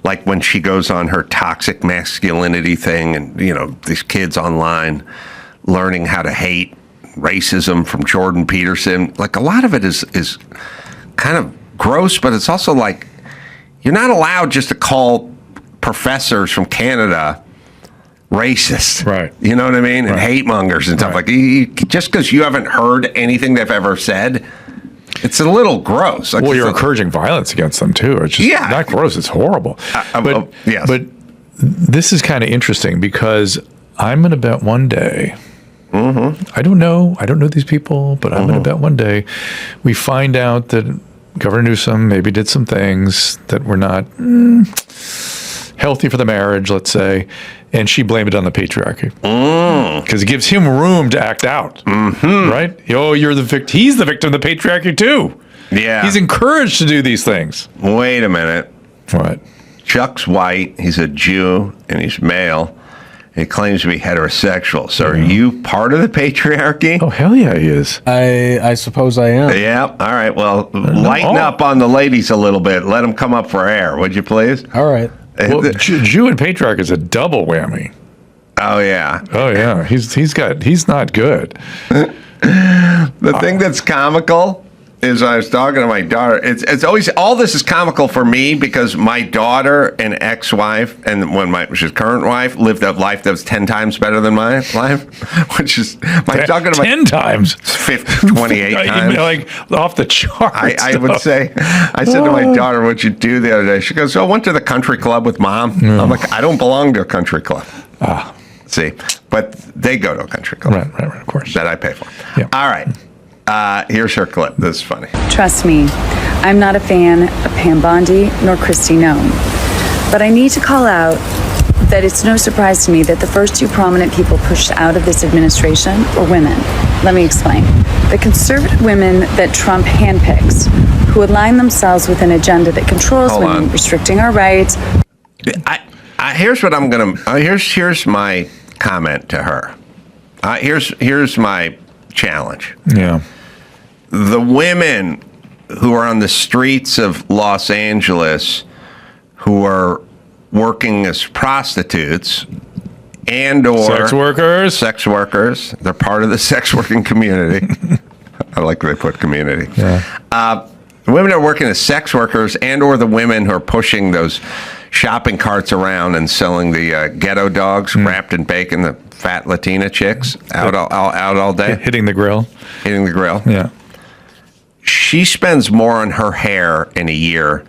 K: like when she goes on her toxic masculinity thing and, these kids online learning how to hate racism from Jordan Peterson. Like, a lot of it is kind of gross, but it's also like, you're not allowed just to call professors from Canada racist.
L: Right.
K: You know what I mean? And hate mongers and stuff like that. Just because you haven't heard anything they've ever said, it's a little gross.
L: Well, you're encouraging violence against them, too. It's just not gross. It's horrible.
K: Yes.
L: But this is kind of interesting because I'm going to bet one day, I don't know these people, but I'm going to bet one day we find out that Governor Newsom maybe did some things that were not healthy for the marriage, let's say, and she blamed it on the patriarchy because it gives him room to act out, right? You're the victim. He's the victim of the patriarchy too.
K: Yeah,
L: he's encouraged to do these things.
K: Wait a minute.
L: What?
K: Chuck's white. He's a Jew and he's male. He claims to be heterosexual. So are you part of the patriarchy?
L: Oh, hell yeah, he is.
M: I suppose I am.
K: Yeah. All right. Well, lighten up on the ladies a little bit. Let them come up for air, would you please?
M: All right.
L: Well, Jew and patriarch is a double whammy.
K: Oh yeah.
L: Oh yeah. He's not good.
K: The thing that's comical is I was talking to my daughter. It's always, all this is comical for me because my daughter and ex-wife, and which is current wife, lived a life that was 10 times better than my life, which is talking about
L: 10 times,
K: 28 times,
L: like off the charts.
K: I would say. I said to my daughter, "What'd you do the other day?" She goes, "I went to the country club with Mom." I'm like, "I don't belong to a country club." See, but they go to a country club,
L: right, of course,
K: that I pay for.
L: Yeah.
K: All right. Here's her clip. This is funny.
N: Trust me, I'm not a fan of Pam Bondi nor Kristi Noem. But I need to call out that it's no surprise to me that the first 2 prominent people pushed out of this administration were women. Let me explain. The conservative women that Trump handpicks, who align themselves with an agenda that controls women, restricting our rights.
K: Here's what I'm gonna. Here's my comment to her. Here's my challenge.
L: Yeah.
K: The women who are on the streets of Los Angeles who are working as prostitutes and or sex workers, they're part of the sex working community. I like they put community.
L: Yeah.
K: The women are working as sex workers and or the women who are pushing those shopping carts around and selling the ghetto dogs wrapped in bacon, the fat Latina chicks out all day.
L: Hitting the grill. Yeah.
K: She spends more on her hair in a year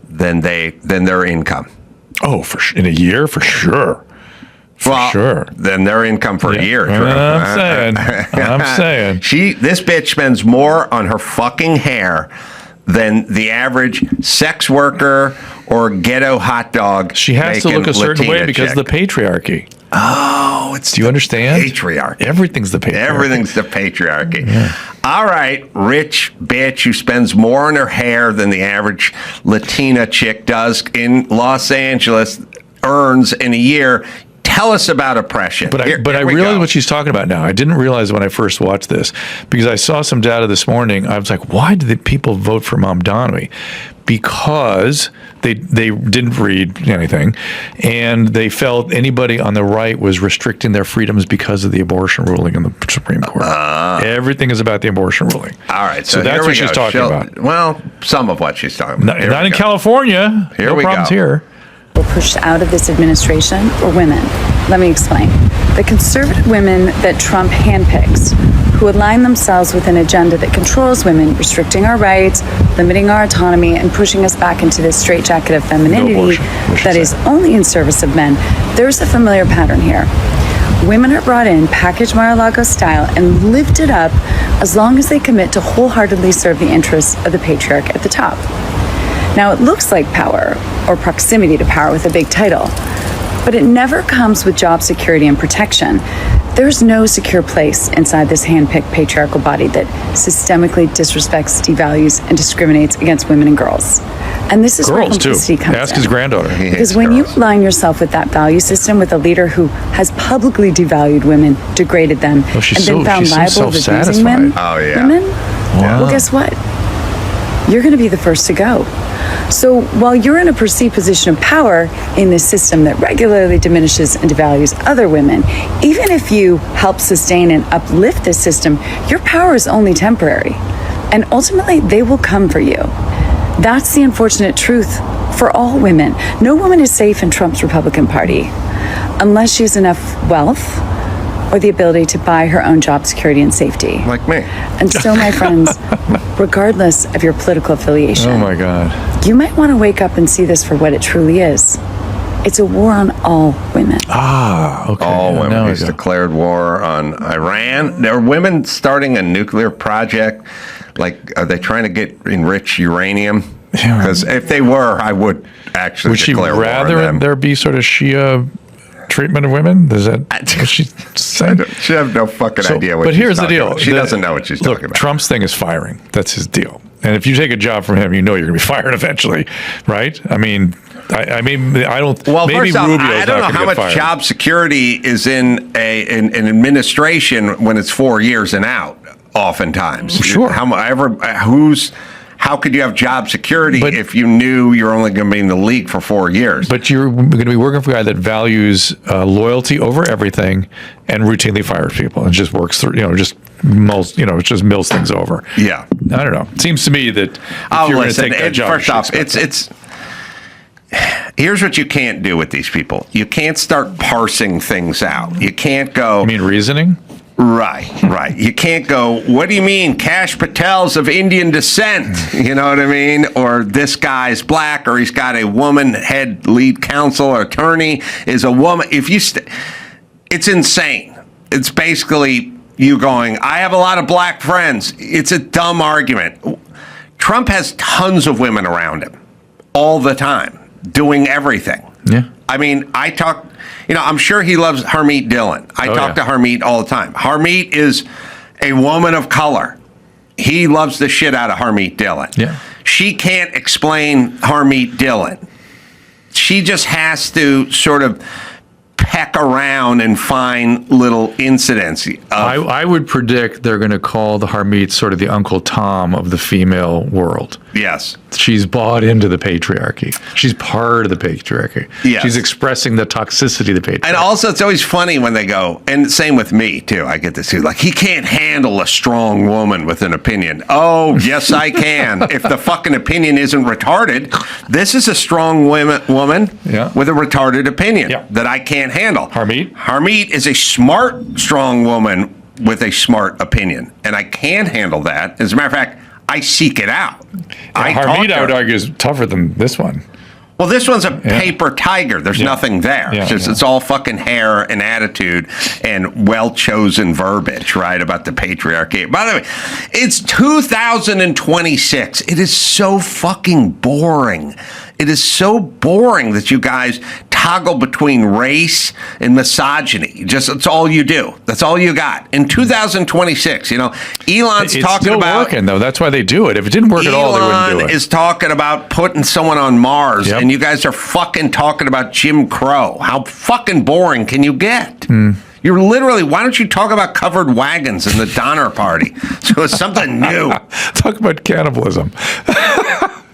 K: than their income.
L: Oh, in a year, for sure.
K: Than their income for a year.
L: I'm saying.
K: This bitch spends more on her fucking hair than the average sex worker or ghetto hot dog.
L: She has to look a certain way because of the patriarchy.
K: Oh,
L: do you understand?
K: Patriarchy.
L: Everything's the patriarchy.
K: Everything's the patriarchy.
L: Yeah.
K: All right, rich bitch who spends more on her hair than the average Latina chick does in Los Angeles earns in a year. Tell us about oppression.
L: But I realize what she's talking about now. I didn't realize when I first watched this because I saw some data this morning. I was like, why did the people vote for Mamdani? Because they didn't read anything, and they felt anybody on the right was restricting their freedoms because of the abortion ruling in the Supreme Court. Everything is about the abortion ruling.
K: All right,
L: so that's what she's talking about.
K: Well, some of what she's talking about.
L: Not in California.
K: Here
L: no
K: we
L: problems
K: go.
L: here.
N: pushed out of this administration were women. Let me explain. The conservative women that Trump handpicks, who align themselves with an agenda that controls women, restricting our rights, limiting our autonomy, and pushing us back into this straitjacket of femininity that is only in service of men. There's a familiar pattern here. Women are brought in, packaged Mar-a-Lago style, and lifted up as long as they commit to wholeheartedly serve the interests of the patriarch at the top. Now, it looks like power, or proximity to power with a big title, but it never comes with job security and protection. There's no secure place inside this hand-picked patriarchal body that systemically disrespects, devalues, and discriminates against women and girls. And this is where complicity comes in.
L: Ask his granddaughter.
N: Because when you align yourself with that value system, with a leader who has publicly devalued women, degraded them, and then found liable of abusing women, well, guess what? You're going to be the first to go. So while you're in a perceived position of power in this system that regularly diminishes and devalues other women, even if you help sustain and uplift this system, your power is only temporary. And ultimately, they will come for you. That's the unfortunate truth for all women. No woman is safe in Trump's Republican Party unless she has enough wealth or the ability to buy her own job security and safety.
K: Like me.
N: And so, my friends, regardless of your political affiliation,
L: oh my God,
N: you might want to wake up and see this for what it truly is. It's a war on all women.
L: Ah, okay.
K: All women. He's declared war on Iran. There are women starting a nuclear project. Like, are they trying to get enriched uranium? Because if they were, I would actually declare war on them.
L: Would she rather there be sort of Shia treatment of women? Does that what she saying?
K: She has no fucking idea what she's talking about. But
L: here's the deal.
K: She doesn't know what she's talking about.
L: Trump's thing is firing. That's his deal. And if you take a job from him, you know you're going to be fired eventually, right? I mean, I don't.
K: Well,
L: maybe
K: first off,
L: Rubio's
K: I don't know how much job security is in an administration when it's 4 years and out. Oftentimes,
L: sure.
K: How could you have job security if you knew you're only going to be in the league for 4 years?
L: But you're going to be working for a guy that values loyalty over everything and routinely fires people and just works through, just mills things over.
K: Yeah.
L: I don't know. It seems to me that if you're going to take that job,
K: first off, it's here's what you can't do with these people. You can't start parsing things out. You can't go.
L: You mean reasoning?
K: Right. You can't go, what do you mean Kash Patel's of Indian descent? You know what I mean? Or this guy's black, or he's got a woman head lead counsel or attorney is a woman. If you, it's insane. It's basically you going, I have a lot of black friends. It's a dumb argument. Trump has tons of women around him all the time doing everything.
L: Yeah.
K: I mean, I'm sure he loves Harmeet Dillon. I talk to Harmeet all the time. Harmeet is a woman of color. He loves the shit out of Harmeet Dillon.
L: Yeah.
K: She can't explain Harmeet Dillon. She just has to sort of peck around and find little incidents.
L: I would predict they're going to call the Harmeet sort of the Uncle Tom of the female world.
K: Yes.
L: She's bought into the patriarchy. She's part of the patriarchy.
K: Yes.
L: She's expressing the toxicity of the patriarchy.
K: And also, it's always funny when they go, and same with me, too. I get this, too. Like, he can't handle a strong woman with an opinion. Oh, yes, I can. If the fucking opinion isn't retarded, this is a strong woman with a retarded opinion that I can't handle. Harmeet is a smart, strong woman with a smart opinion, and I can handle that. As a matter of fact, I seek it out.
L: Harmeet, I would argue, is tougher than this one.
K: Well, this one's a paper tiger. There's nothing there. It's all fucking hair and attitude and well-chosen verbiage, right, about the patriarchy. By the way, it's 2026. It is so fucking boring. It is so boring that you guys toggle between race and misogyny. It's all you do. That's all you got. In 2026, Elon's
L: it's
K: talking
L: still
K: about
L: working, though. That's why they do it. If it didn't work at all, they wouldn't do it.
K: Elon is talking about putting someone on Mars, and you guys are fucking talking about Jim Crow. How fucking boring can you get? You're literally, why don't you talk about covered wagons in the Donner Party? So it's something new.
L: Talk about cannibalism.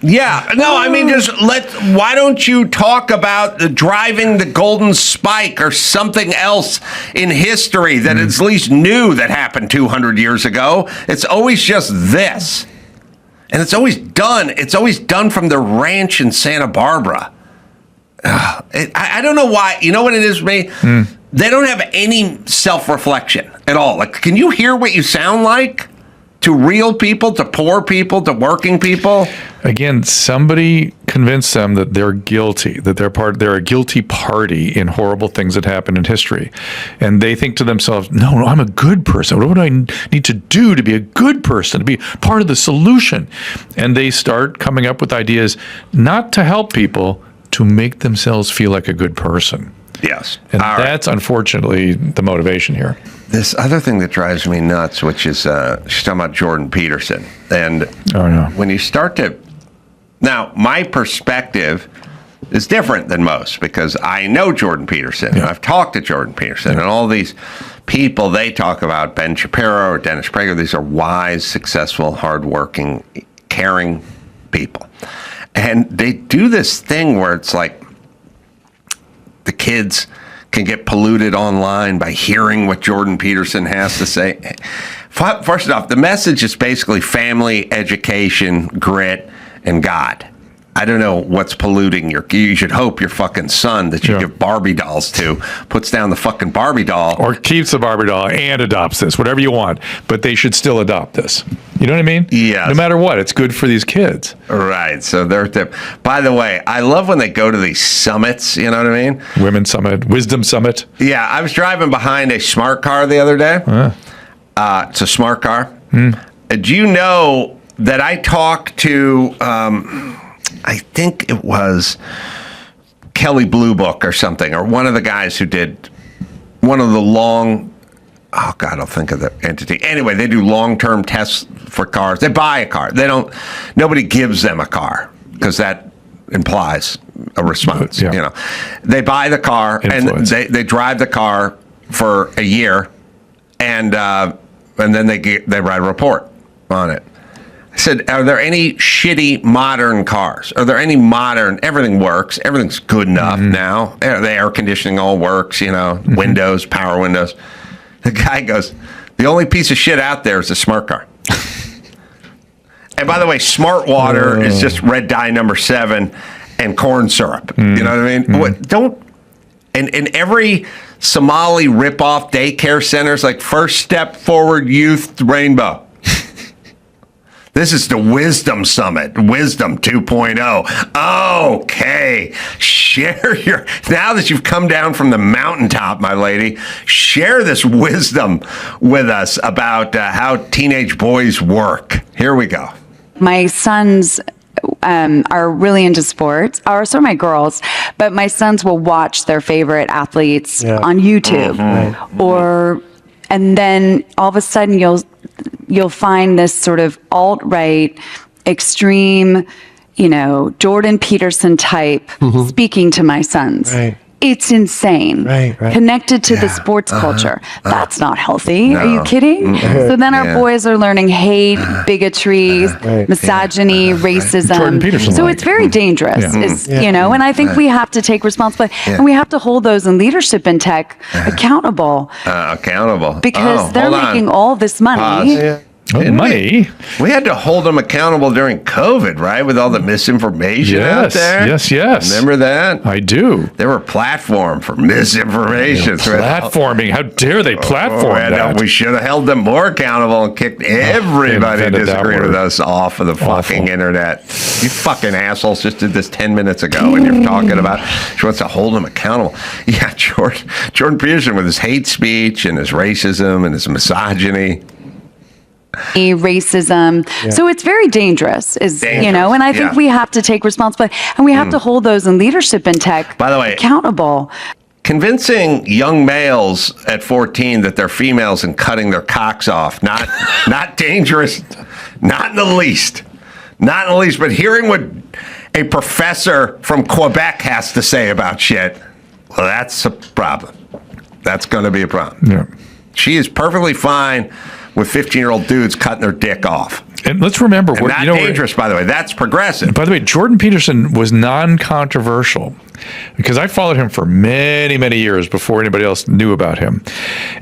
K: Yeah, no, I mean, why don't you talk about driving the Golden Spike or something else in history that at least new that happened 200 years ago? It's always just this. And it's always done from the ranch in Santa Barbara. I don't know why. You know what it is for me? They don't have any self-reflection at all. Like, can you hear what you sound like to real people, to poor people, to working people?
L: Again, somebody convinced them that they're guilty, that they're a guilty party in horrible things that happen in history. And they think to themselves, no, I'm a good person. What do I need to do to be a good person, to be part of the solution? And they start coming up with ideas not to help people, to make themselves feel like a good person.
K: Yes.
L: And that's unfortunately the motivation here.
K: This other thing that drives me nuts, which is she's talking about Jordan Peterson. And when you start to... Now, my perspective is different than most because I know Jordan Peterson. And I've talked to Jordan Peterson. And all these people they talk about, Ben Shapiro or Dennis Prager, these are wise, successful, hardworking, caring people. And they do this thing where it's like the kids can get polluted online by hearing what Jordan Peterson has to say. First off, the message is basically family, education, grit, and God. I don't know what's polluting you should hope your fucking son that you give Barbie dolls to puts down the fucking Barbie doll.
L: Or keeps the Barbie doll and adopts this, whatever you want. But they should still adopt this. You know what I mean?
K: Yes.
L: No matter what, it's good for these kids.
K: Right. So by the way, I love when they go to these summits, you know what I mean?
L: Women's Summit, Wisdom Summit.
K: Yeah, I was driving behind a smart car the other day. It's a smart car. Do you know that I talked to, I think it was Kelly Blue Book or something, or one of the guys who did one of the oh God, I'll think of the entity. Anyway, they do long-term tests for cars. They buy a car. Nobody gives them a car because that implies a response. You know, they buy the car and they drive the car for a year, and then they write a report on it. I said, are there any shitty modern cars? Are there any modern, everything works, everything's good enough now. The air conditioning all works, windows, power windows. The guy goes, the only piece of shit out there is a smart car. And by the way, smart water is just red dye number 7 and corn syrup. You know what I mean? And every Somali ripoff daycare center's like First Step Forward Youth Rainbow. This is the Wisdom Summit, Wisdom 2.0. Okay, now that you've come down from the mountaintop, my lady, share this wisdom with us about how teenage boys work. Here we go.
N: My sons are really into sports, or so are my girls, but my sons will watch their favorite athletes on YouTube, and then all of a sudden you'll find this sort of alt-right, extreme, Jordan Peterson type speaking to my sons. Right. It's insane. Right. Connected to the sports culture. That's not healthy. No. Are you kidding? So then our boys are learning hate, bigotry, misogyny, racism.
L: Jordan Peterson.
N: So it's very dangerous, and I think we have to take responsibility, and we have to hold those in leadership in tech accountable. Because they're making all this money.
L: Money.
K: We had to hold them accountable during COVID, right? With all the misinformation out there.
L: Yes.
K: Remember that?
L: I do.
K: They were a platform for misinformation.
L: Platforming. How dare they platform that?
K: We should have held them more accountable and kicked everybody who disagreed with us off of the fucking internet. You fucking assholes just did this 10 minutes ago, and you're talking about she wants to hold them accountable. Yeah, Jordan Peterson with his hate speech and his racism and his misogyny.
N: Racism. So it's very dangerous, and I think we have to take responsibility, and we have to hold those in leadership in tech accountable.
K: Convincing young males at 14 that they're females and cutting their cocks off, not dangerous, not in the least, but hearing what a professor from Quebec has to say about shit, well, that's a problem. That's going to be a problem.
L: Yeah.
K: She is perfectly fine with 15-year-old dudes cutting their dick off.
L: And let's remember,
K: dangerous, by the way. That's progressive.
L: By the way, Jordan Peterson was non-controversial. because I followed him for many, many years before anybody else knew about him.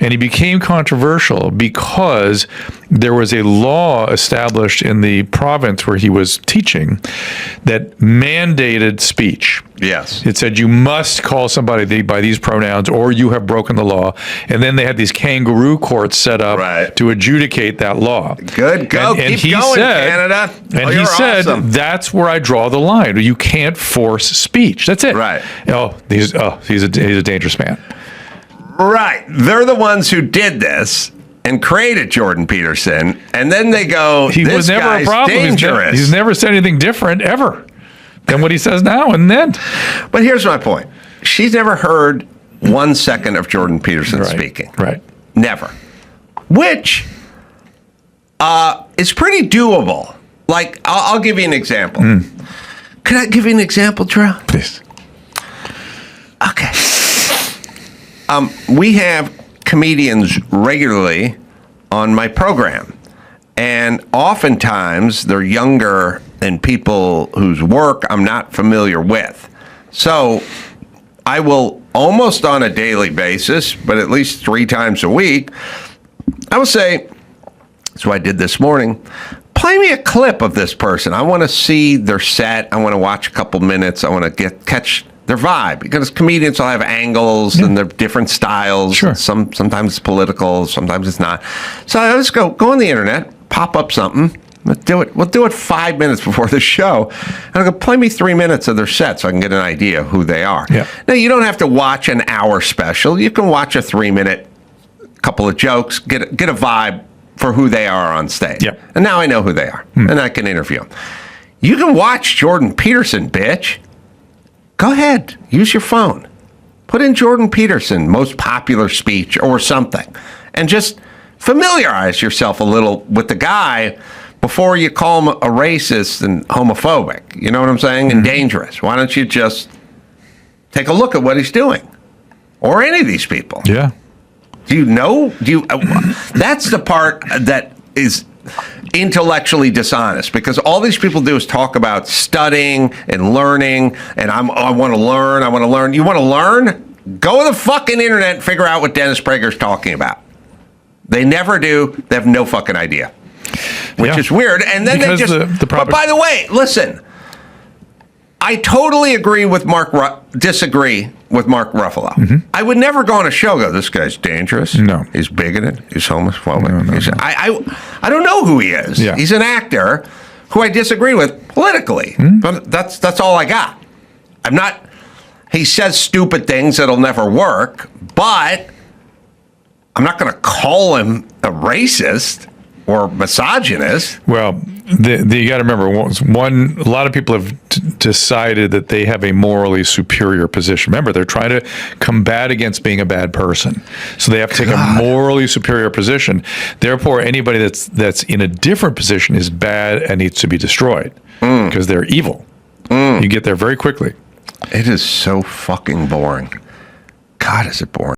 L: And he became controversial because there was a law established in the province where he was teaching that mandated speech.
K: Yes.
L: It said you must call somebody by these pronouns or you have broken the law. And then they had these kangaroo courts set up to adjudicate that law.
K: Good. Go. Keep going, Canada.
L: And he said, that's where I draw the line. You can't force speech. That's it.
K: Right.
L: He's a dangerous man.
K: Right. They're the ones who did this and created Jordan Peterson. And then they go,
L: he
K: this
L: was never
K: guy's
L: a problem.
K: dangerous.
L: He's never said anything different ever than what he says now and then.
K: But here's my point. She's never heard 1 second of Jordan Peterson speaking.
L: Right.
K: Never. Which is pretty doable. Like, I'll give you an example. Could I give you an example, Drew?
L: Please.
K: Okay. We have comedians regularly on my program. And oftentimes they're younger and people whose work I'm not familiar with. So I will almost on a daily basis, but at least 3 times a week, I will say, that's what I did this morning, play me a clip of this person. I want to see their set. I want to watch a couple minutes. I want to catch their vibe, because comedians will have angles and they're different styles.
L: Sure.
K: Sometimes it's political, sometimes it's not. So I just go on the internet, pop up something. Let's do it. We'll do it 5 minutes before the show. And I'll go, play me 3 minutes of their set so I can get an idea of who they are.
L: Yeah.
K: Now, you don't have to watch an hour special. You can watch a 3-minute couple of jokes, get a vibe for who they are on stage.
L: Yeah.
K: And now I know who they are, and I can interview them. You can watch Jordan Peterson, bitch. Go ahead. Use your phone. Put in Jordan Peterson, most popular speech or something, and just familiarize yourself a little with the guy before you call him a racist and homophobic. You know what I'm saying? And dangerous. Why don't you just take a look at what he's doing? Or any of these people.
L: Yeah.
K: Do you know? That's the part that is intellectually dishonest, because all these people do is talk about studying and learning, and I want to learn. You want to learn? Go to the fucking internet and figure out what Dennis Prager's talking about. They never do. They have no fucking idea, which is weird. And then
L: because
K: they just. But by the way, listen. I totally disagree with Mark Ruffalo. I would never go on a show and go, this guy's dangerous.
L: No.
K: He's bigoted. He's homophobic. I don't know who he is.
L: Yeah.
K: He's an actor who I disagree with politically. But that's all I got. He says stupid things that'll never work, but I'm not going to call him a racist or misogynist.
L: Well, you got to remember, a lot of people have decided that they have a morally superior position. Remember, they're trying to combat against being a bad person. So they have to take a morally superior position. Therefore, anybody that's in a different position is bad and needs to be destroyed because they're evil. You get there very quickly.
K: It is so fucking boring. God, is it boring.